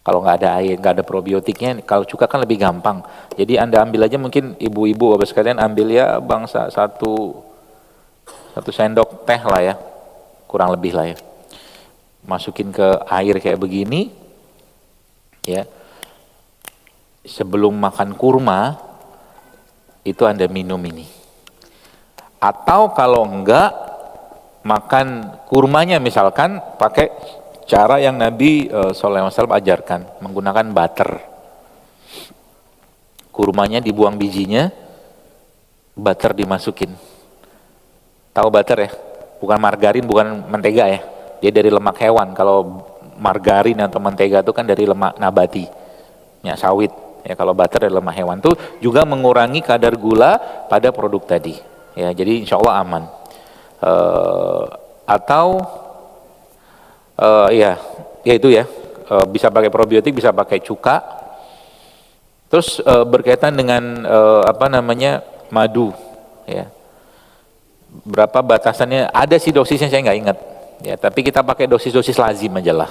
Kalau nggak ada air, nggak ada probiotiknya, kalau cuka kan lebih gampang. Jadi Anda ambil aja, mungkin ibu-ibu bapak sekalian ambil ya bangsa satu sendok teh lah ya, kurang lebih lah ya. Masukin ke air kayak begini, ya. Sebelum makan kurma, itu Anda minum ini. Atau kalau enggak, makan kurmanya misalkan pakai cara yang Nabi SAW ajarkan, menggunakan butter. Kurmanya dibuang bijinya, butter dimasukin. Tahu butter ya? Bukan margarin, bukan mentega ya. Dia dari lemak hewan. Kalau margarin atau mentega itu kan dari lemak nabati, minyak sawit. Ya, kalau butter dari lemak hewan itu juga mengurangi kadar gula pada produk tadi. Ya, jadi insya Allah aman. Ya itu ya. Bisa pakai probiotik, bisa pakai cuka. Terus berkaitan dengan apa namanya madu, ya. Berapa batasannya? Ada sih dosisnya saya nggak ingat, ya. Tapi kita pakai dosis-dosis lazim aja lah.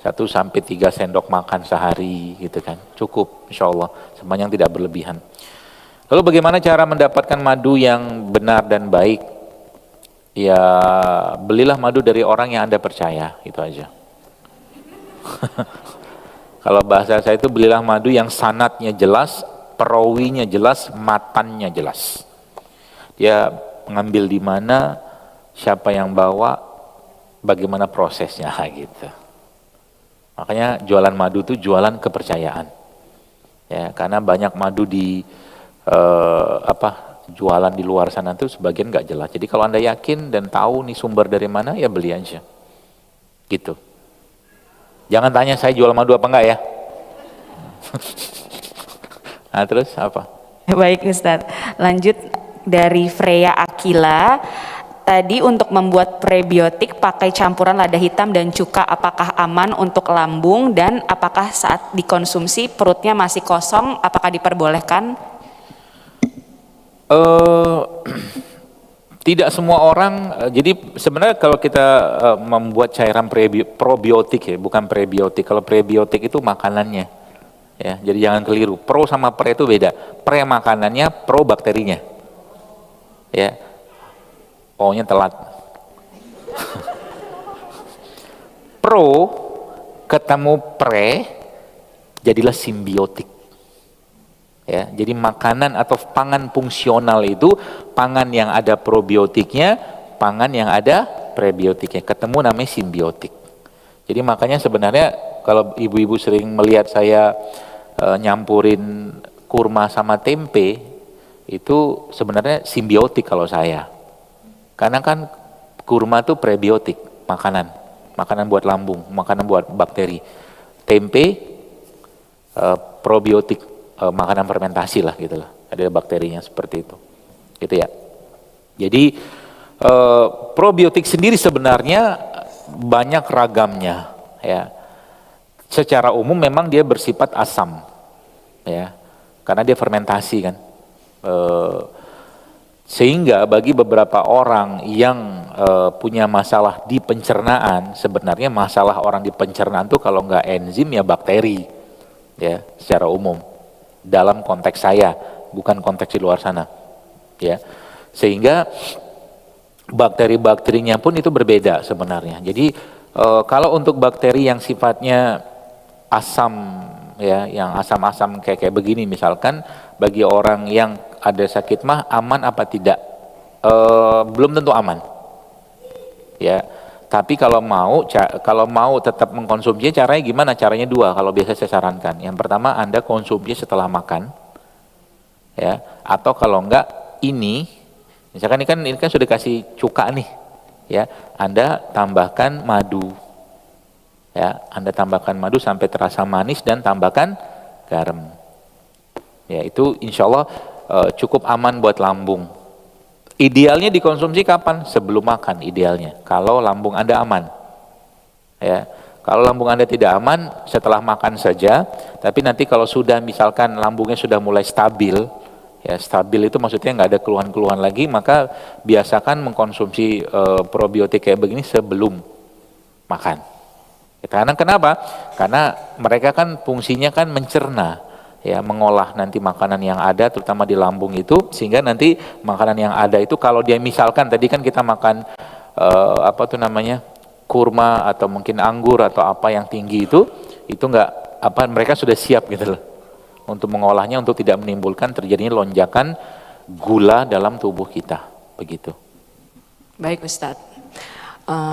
1 sampai 3 sendok makan sehari, gitu kan, cukup, insya Allah, sepanjang tidak berlebihan. Lalu bagaimana cara mendapatkan madu yang benar dan baik? Ya belilah madu dari orang yang Anda percaya, itu aja. Kalau bahasa saya itu belilah madu yang sanadnya jelas, perawinya jelas, matannya jelas. Dia mengambil di mana, siapa yang bawa, bagaimana prosesnya gitu. Makanya jualan madu itu jualan kepercayaan. Ya, karena banyak madu di jualan di luar sana itu sebagian nggak jelas. Jadi kalau Anda yakin dan tahu nih sumber dari mana, ya beli aja. Gitu. Jangan tanya saya jual madu apa enggak ya. Nah terus apa? Baik Ustadz, lanjut dari Freya Akila. Tadi untuk membuat prebiotik pakai campuran lada hitam dan cuka, apakah aman untuk lambung dan apakah saat dikonsumsi perutnya masih kosong, apakah diperbolehkan? Tidak semua orang, jadi sebenarnya kalau kita membuat cairan probiotik ya, bukan prebiotik. Kalau prebiotik itu makanannya, ya. Jadi jangan keliru. Pro sama pre itu beda. Pre makanannya, pro bakterinya, ya. Pokoknya telat. Pro ketemu pre, jadilah simbiotik. Ya, jadi makanan atau pangan fungsional itu pangan yang ada probiotiknya, pangan yang ada prebiotiknya, ketemu namanya simbiotik. Jadi makanya sebenarnya kalau ibu-ibu sering melihat saya nyampurin kurma sama tempe, itu sebenarnya simbiotik kalau saya. Karena kan kurma itu prebiotik, makanan buat lambung, makanan buat bakteri. Tempe probiotik, makanan fermentasi lah gitu lah, ada bakterinya seperti itu, gitu ya. Jadi probiotik sendiri sebenarnya banyak ragamnya, ya. Secara umum memang dia bersifat asam, ya, karena dia fermentasi kan. Sehingga bagi beberapa orang yang punya masalah di pencernaan, sebenarnya masalah orang di pencernaan tuh kalau nggak enzim ya bakteri, ya, secara umum. Dalam konteks saya, bukan konteks di luar sana, ya. Sehingga bakteri-bakterinya pun itu berbeda sebenarnya. Jadi kalau untuk bakteri yang sifatnya asam, ya, yang asam-asam kayak begini misalkan, bagi orang yang ada sakit mah aman apa tidak? Belum tentu aman, ya. Tapi kalau mau tetap mengkonsumsi, caranya gimana? Caranya dua, kalau biasa saya sarankan. Yang pertama, Anda konsumsi setelah makan, ya. Atau kalau enggak, misalkan ini kan sudah kasih cuka nih, ya. Anda tambahkan madu, ya. Anda tambahkan madu sampai terasa manis dan tambahkan garam. Ya, itu insya Allah cukup aman buat lambung. Idealnya dikonsumsi kapan? Sebelum makan idealnya. Kalau lambung Anda aman, ya. Kalau lambung Anda tidak aman, setelah makan saja. Tapi nanti kalau sudah misalkan lambungnya sudah mulai stabil, ya, stabil itu maksudnya nggak ada keluhan-keluhan lagi, maka biasakan mengkonsumsi probiotik kayak begini sebelum makan. Karena kenapa? Karena mereka kan fungsinya kan mencerna, ya, mengolah nanti makanan yang ada terutama di lambung itu, sehingga nanti makanan yang ada itu kalau dia misalkan tadi kan kita makan kurma atau mungkin anggur atau apa yang tinggi itu enggak mereka sudah siap gitu loh untuk mengolahnya untuk tidak menimbulkan terjadinya lonjakan gula dalam tubuh kita, begitu. Baik Ustadz,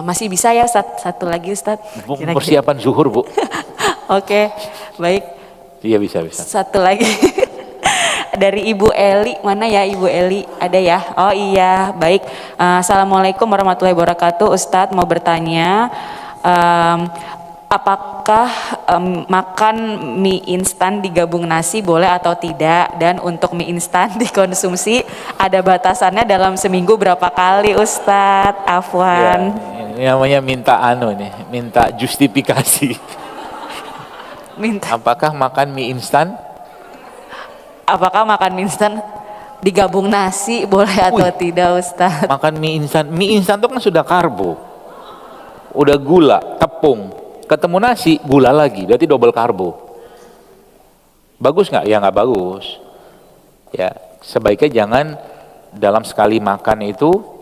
masih bisa ya Ustadz? Satu lagi Ustadz. Persiapan zuhur, Bu. Oke, baik. Iya bisa. Satu lagi dari Ibu Eli, mana ya Ibu Eli? Ada ya? Oh iya, baik. Assalamualaikum warahmatullahi wabarakatuh. Ustadz mau bertanya, apakah makan mie instan digabung nasi boleh atau tidak? Dan untuk mie instan dikonsumsi ada batasannya dalam seminggu berapa kali Ustadz? Afwan. Ya, ini namanya minta justifikasi. Apakah makan mie instan Apakah makan mie instan digabung nasi boleh atau tidak Ustadz? Makan mie instan itu kan sudah karbo, udah gula, tepung, ketemu nasi, gula lagi, berarti double karbo. Bagus nggak? Ya nggak bagus. Ya, sebaiknya jangan dalam sekali makan itu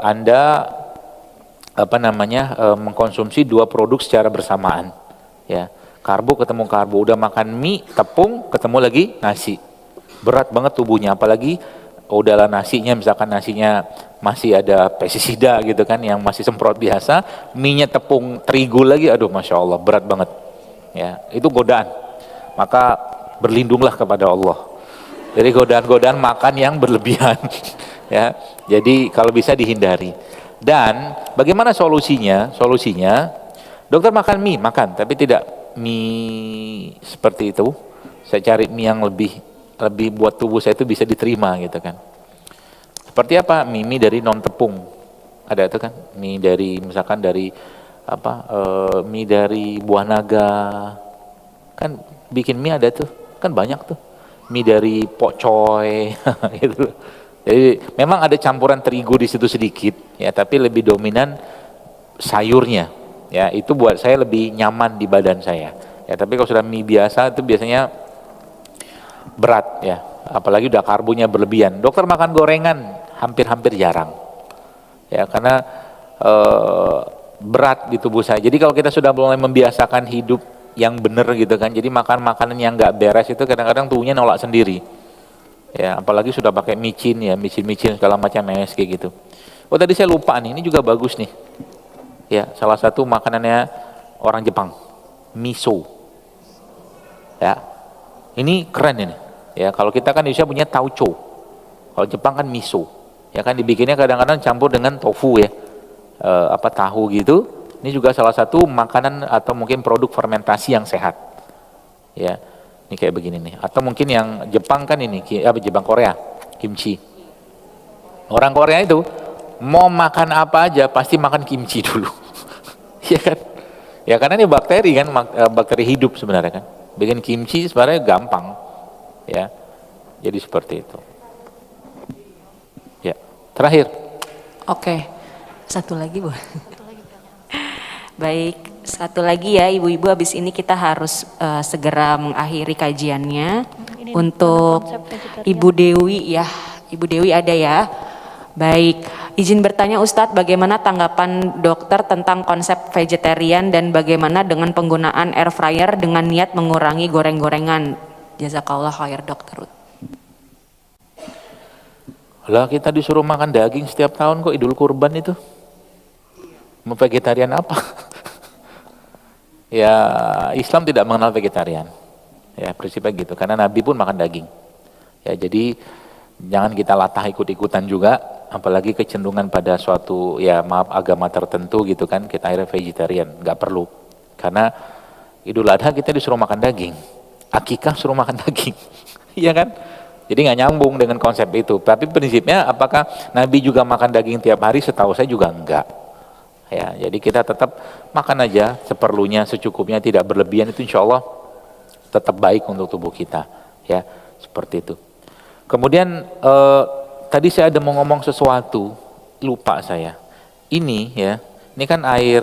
Anda mengkonsumsi dua produk secara bersamaan. Ya, karbo ketemu karbo, udah makan mie, tepung, ketemu lagi nasi. Berat banget tubuhnya, apalagi udahlah nasinya, misalkan nasinya masih ada pestisida gitu kan, yang masih semprot biasa, mie-nya tepung terigu lagi, aduh Masya Allah, berat banget. Ya, itu godaan. Maka berlindunglah kepada Allah. Jadi godaan-godaan makan yang berlebihan. Ya, jadi kalau bisa dihindari. Dan bagaimana solusinya? Solusinya, dokter makan mie, makan, tapi tidak mie seperti itu. Saya cari mie yang lebih buat tubuh saya itu bisa diterima gitu kan. Seperti apa? Mie dari non tepung. Ada itu kan? Mie dari misalkan dari mie dari buah naga. Kan bikin mie ada tuh. Kan banyak tuh. Mie dari pokcoy gitu. Jadi memang ada campuran terigu di situ sedikit ya, tapi lebih dominan sayurnya. Ya, itu buat saya lebih nyaman di badan saya. Ya, tapi kalau sudah mie biasa itu biasanya berat ya, apalagi udah karbonya berlebihan. Dokter makan gorengan hampir-hampir jarang. Ya, karena berat di tubuh saya. Jadi kalau kita sudah mulai membiasakan hidup yang benar gitu kan, jadi makan makanan yang nggak beres itu kadang-kadang tubuhnya nolak sendiri. Ya, apalagi sudah pakai micin ya, micin segala macam MSG gitu. Oh tadi saya lupa nih, ini juga bagus nih. Ya, salah satu makanannya orang Jepang, miso. Ya, ini keren ini. Ya, kalau kita kan Indonesia punya tauco, kalau Jepang kan miso. Ya kan dibikinnya kadang-kadang campur dengan tofu ya, tahu gitu. Ini juga salah satu makanan atau mungkin produk fermentasi yang sehat. Ya, ini kayak begini nih. Atau mungkin yang Jepang kan ini, Jepang Korea, kimchi. Orang Korea itu mau makan apa aja pasti makan kimchi dulu. Ya kan? Ya karena ini bakteri kan, bakteri hidup sebenarnya kan. Bikin kimchi sebenarnya gampang. Ya. Jadi seperti itu. Ya, terakhir. Oke. Satu lagi, Bu. Baik, satu lagi ya Ibu-ibu, habis ini kita harus segera mengakhiri kajiannya. Untuk Ibu Dewi ya. Ibu Dewi ada ya. Baik, izin bertanya Ustadz, bagaimana tanggapan dokter tentang konsep vegetarian dan bagaimana dengan penggunaan air fryer dengan niat mengurangi goreng-gorengan? Jazakallah khair dokter. Lah kita disuruh makan daging setiap tahun kok Idul Kurban itu. Mau vegetarian apa? Ya Islam tidak mengenal vegetarian. Ya prinsipnya gitu, karena Nabi pun makan daging. Ya jadi jangan kita latah ikut-ikutan juga, apalagi kecenderungan pada suatu agama tertentu gitu kan, kita akhirnya vegetarian, nggak perlu. Karena Idul Adha kita disuruh makan daging, akikah suruh makan daging, iya kan? Jadi nggak nyambung dengan konsep itu. Tapi prinsipnya apakah Nabi juga makan daging tiap hari? Setahu saya juga enggak. Ya, jadi kita tetap makan aja seperlunya, secukupnya, tidak berlebihan, itu insya Allah tetap baik untuk tubuh kita. Ya, seperti itu. Kemudian tadi saya ada mau ngomong sesuatu, lupa saya. Ini ya, ini kan air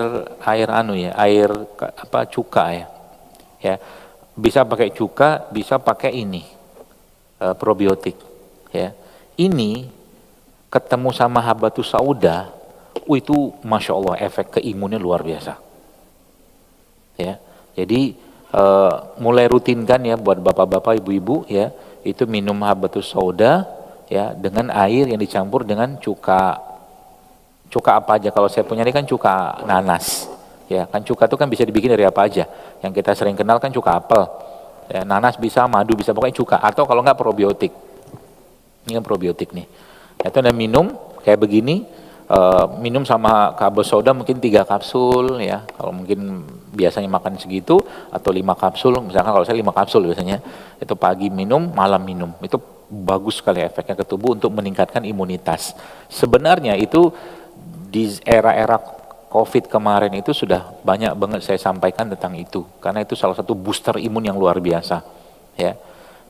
cuka ya. Ya, bisa pakai cuka, bisa pakai ini probiotik. Ya, ini ketemu sama habatus sauda, itu masya Allah efek keimunnya luar biasa. Ya, jadi mulai rutinkan ya buat bapak-bapak, ibu-ibu ya. Itu minum habatus sauda ya dengan air yang dicampur dengan cuka apa aja. Kalau saya punya ini kan cuka nanas ya, kan cuka itu kan bisa dibikin dari apa aja. Yang kita sering kenal kan cuka apel ya, nanas bisa, madu bisa, pokoknya cuka. Atau kalau enggak probiotik, ini kan probiotik nih ya, itu Anda minum kayak begini, minum sama habatus sauda mungkin 3 kapsul ya, kalau mungkin biasanya makan segitu, atau 5 kapsul, misalkan kalau saya 5 kapsul biasanya, itu pagi minum, malam minum, itu bagus sekali efeknya ke tubuh untuk meningkatkan imunitas. Sebenarnya itu di era-era COVID kemarin itu sudah banyak banget saya sampaikan tentang itu, karena itu salah satu booster imun yang luar biasa ya.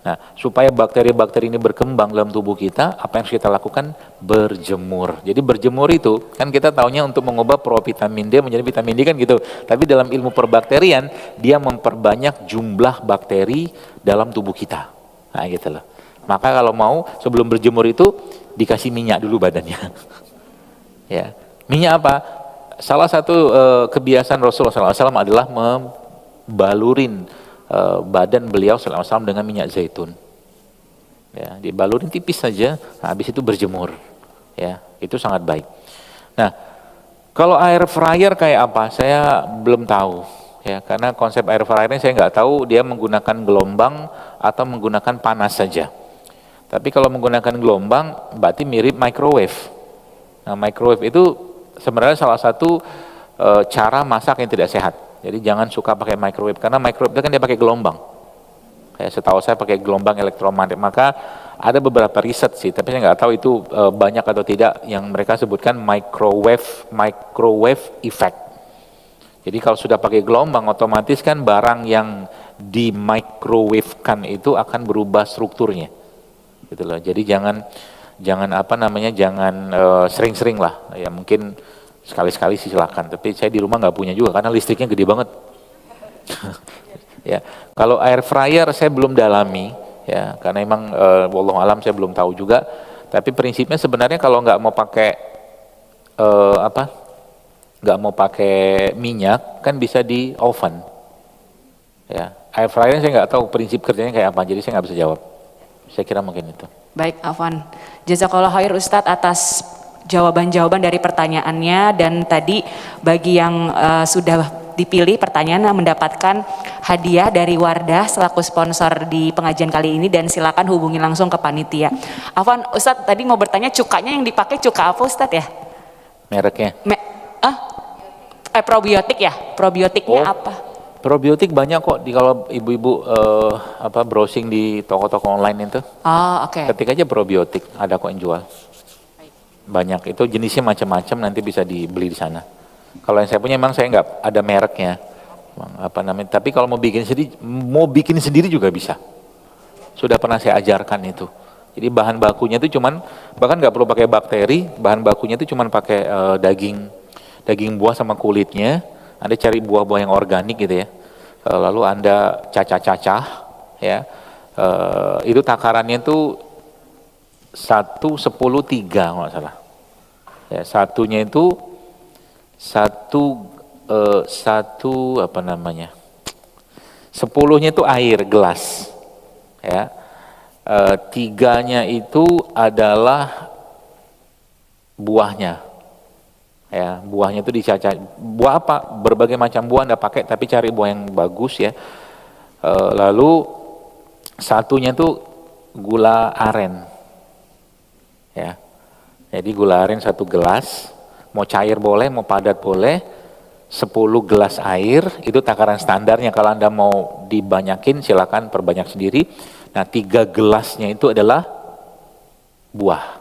Nah, supaya bakteri-bakteri ini berkembang dalam tubuh kita, apa yang harus kita lakukan? Berjemur. Jadi berjemur itu, kan kita taunya untuk mengubah provitamin D menjadi vitamin D kan gitu. Tapi dalam ilmu perbakterian, dia memperbanyak jumlah bakteri dalam tubuh kita. Nah gitu loh. Maka kalau mau, sebelum berjemur itu, dikasih minyak dulu badannya. Ya, minyak apa? Salah satu kebiasaan Rasulullah SAW adalah membalurin badan beliau SAW dengan minyak zaitun. Ya, dibalurin tipis saja, nah, habis itu berjemur. Ya, itu sangat baik. Nah, kalau air fryer kayak apa? Saya belum tahu. Ya, karena konsep air fryer ini saya nggak tahu dia menggunakan gelombang atau menggunakan panas saja. Tapi kalau menggunakan gelombang, berarti mirip microwave. Nah, microwave itu sebenarnya salah satu cara masak yang tidak sehat. Jadi jangan suka pakai microwave, karena microwave itu kan dia pakai gelombang. Kayak setahu saya pakai gelombang elektromagnetik. Maka ada beberapa riset sih, tapi saya nggak tahu itu banyak atau tidak yang mereka sebutkan microwave effect. Jadi kalau sudah pakai gelombang, otomatis kan barang yang di microwave-kan itu akan berubah strukturnya. Gitu loh. Jadi jangan sering-sering lah. Ya mungkin sekali-sekali sih silakan, tapi saya di rumah nggak punya juga karena listriknya gede banget. Ya, kalau air fryer saya belum dalami, ya karena emang wallahu alam saya belum tahu juga. Tapi prinsipnya sebenarnya kalau nggak mau pakai nggak mau pakai minyak kan bisa di oven. Ya, air fryer saya nggak tahu prinsip kerjanya kayak apa, jadi saya nggak bisa jawab. Saya kira mungkin itu. Baik, Afwan. Jazakallah khair Ustadz atas jawaban-jawaban dari pertanyaannya, dan tadi bagi yang sudah dipilih pertanyaan mendapatkan hadiah dari Wardah selaku sponsor di pengajian kali ini, dan silakan hubungi langsung ke panitia. Afwan, Ustadz tadi mau bertanya cukanya yang dipakai cuka apa Ustadz ya? Mereknya? Probiotik ya? Probiotiknya apa? Probiotik banyak kok kalau ibu-ibu browsing di toko-toko online itu. Oh, oke. Ketik aja probiotik, ada kok yang jual. Banyak, itu jenisnya macam-macam, nanti bisa dibeli di sana. Kalau yang saya punya memang saya nggak ada mereknya, tapi kalau mau bikin sendiri juga bisa. Sudah pernah saya ajarkan itu. Jadi bahan bakunya itu bahkan nggak perlu pakai bakteri, bahan bakunya itu cuman pakai daging buah sama kulitnya. Anda cari buah-buah yang organik gitu ya. Lalu Anda cacah-cacah, ya. Itu takarannya itu 1/10/3 kalau nggak salah. Ya, satunya itu sepuluhnya itu air gelas, ya. 3-nya itu adalah buahnya, ya. Buahnya itu dicacah. Buah apa? Berbagai macam buah Anda pakai, tapi cari buah yang bagus ya. Lalu satunya itu gula aren. Ya, jadi gula aren 1 gelas, mau cair boleh, mau padat boleh, 10 gelas air, itu takaran standarnya. Kalau Anda mau dibanyakin silakan perbanyak sendiri. Nah 3 gelasnya itu adalah buah.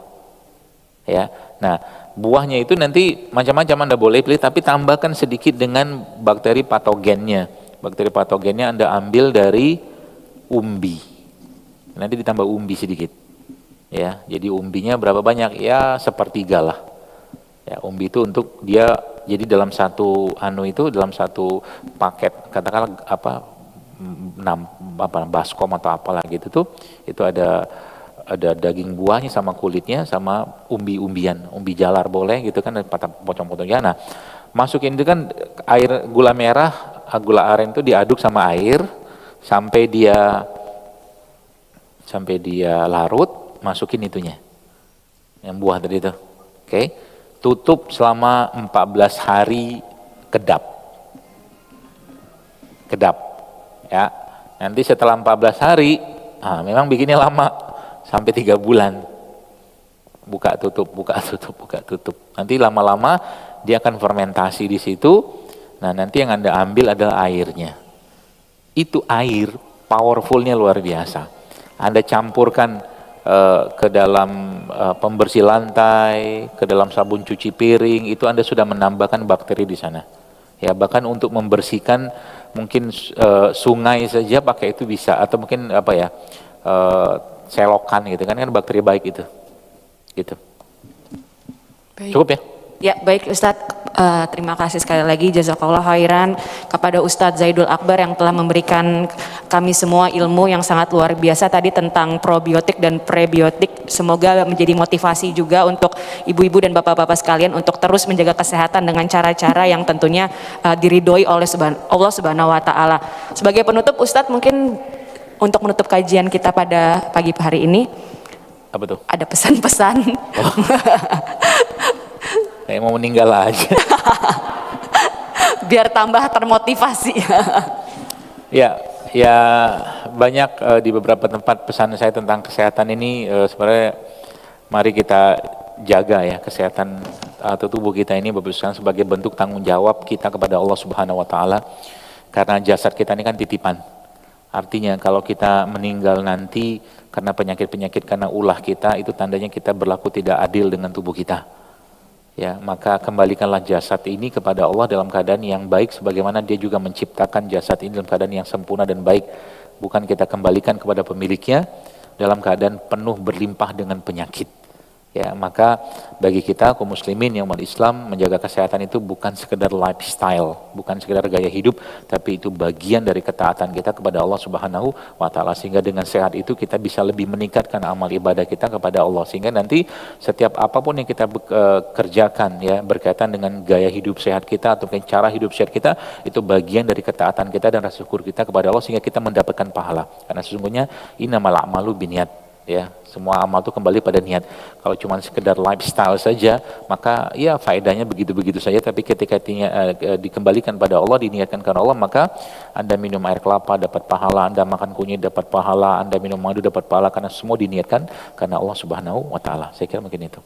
Ya, nah buahnya itu nanti macam-macam Anda boleh pilih, tapi tambahkan sedikit dengan bakteri patogennya. Bakteri patogennya Anda ambil dari umbi, nanti ditambah umbi sedikit. Ya, jadi umbinya berapa banyak? Ya 1/3 lah. Ya, umbi itu untuk dia, jadi dalam satu dalam satu paket katakanlah baskom atau apalah gitu tuh, itu ada daging buahnya sama kulitnya sama umbi-umbian, umbi jalar boleh gitu kan, pocong-pocongnya. Nah, masukin itu kan air gula merah, gula aren itu diaduk sama air sampai dia larut. Masukin itunya, yang buah tadi itu, oke. Tutup selama 14 hari, kedap, ya. Nanti setelah 14 hari, memang bikinnya lama, sampai 3 bulan. Buka tutup. Nanti lama-lama dia akan fermentasi di situ. Nah nanti yang Anda ambil adalah airnya. Itu air powerfulnya luar biasa. Anda campurkan ke dalam pembersih lantai, ke dalam sabun cuci piring, itu Anda sudah menambahkan bakteri di sana. Ya, bahkan untuk membersihkan mungkin sungai saja pakai itu bisa, atau mungkin selokan gitu kan bakteri baik itu. Gitu. Baik. Cukup ya? Ya, baik Ustadz. Terima kasih sekali lagi jazakallah khairan kepada Ustadz Zaidul Akbar yang telah memberikan kami semua ilmu yang sangat luar biasa tadi tentang probiotik dan prebiotik. Semoga menjadi motivasi juga untuk ibu-ibu dan bapak-bapak sekalian untuk terus menjaga kesehatan dengan cara-cara yang tentunya diridhoi oleh Allah Subhanahu wa taala. Sebagai penutup Ustadz mungkin untuk menutup kajian kita pada pagi hari ini Apa tuh? ada pesan-pesan. Kayak mau meninggal aja. Biar tambah termotivasi. Ya banyak di beberapa tempat pesan saya tentang kesehatan ini sebenarnya mari kita jaga ya kesehatan atau tubuh kita ini berpesan sebagai bentuk tanggung jawab kita kepada Allah Subhanahu wa taala. Karena jasad kita ini kan titipan. Artinya kalau kita meninggal nanti karena penyakit-penyakit karena ulah kita, itu tandanya kita berlaku tidak adil dengan tubuh kita. Ya, maka kembalikanlah jasad ini kepada Allah dalam keadaan yang baik sebagaimana Dia juga menciptakan jasad ini dalam keadaan yang sempurna dan baik. Bukan kita kembalikan kepada pemiliknya dalam keadaan penuh berlimpah dengan penyakit. Ya, maka bagi kita kaum muslimin yang umat Islam menjaga kesehatan itu bukan sekedar lifestyle, bukan sekedar gaya hidup, tapi itu bagian dari ketaatan kita kepada Allah Subhanahu wa taala, sehingga dengan sehat itu kita bisa lebih meningkatkan amal ibadah kita kepada Allah, sehingga nanti setiap apapun yang kita kerjakan ya berkaitan dengan gaya hidup sehat kita atau cara hidup sehat kita, itu bagian dari ketaatan kita dan rasa syukur kita kepada Allah sehingga kita mendapatkan pahala. Karena sesungguhnya innamal a'malu binniyat. Ya, semua amal itu kembali pada niat. Kalau cuma sekedar lifestyle saja, maka ya faedahnya begitu-begitu saja. Tapi ketika dikembalikan pada Allah, diniatkan karena Allah, maka Anda minum air kelapa dapat pahala, Anda makan kunyit dapat pahala, Anda minum madu dapat pahala, karena semua diniatkan karena Allah Subhanahu wa taala. Saya kira mungkin itu.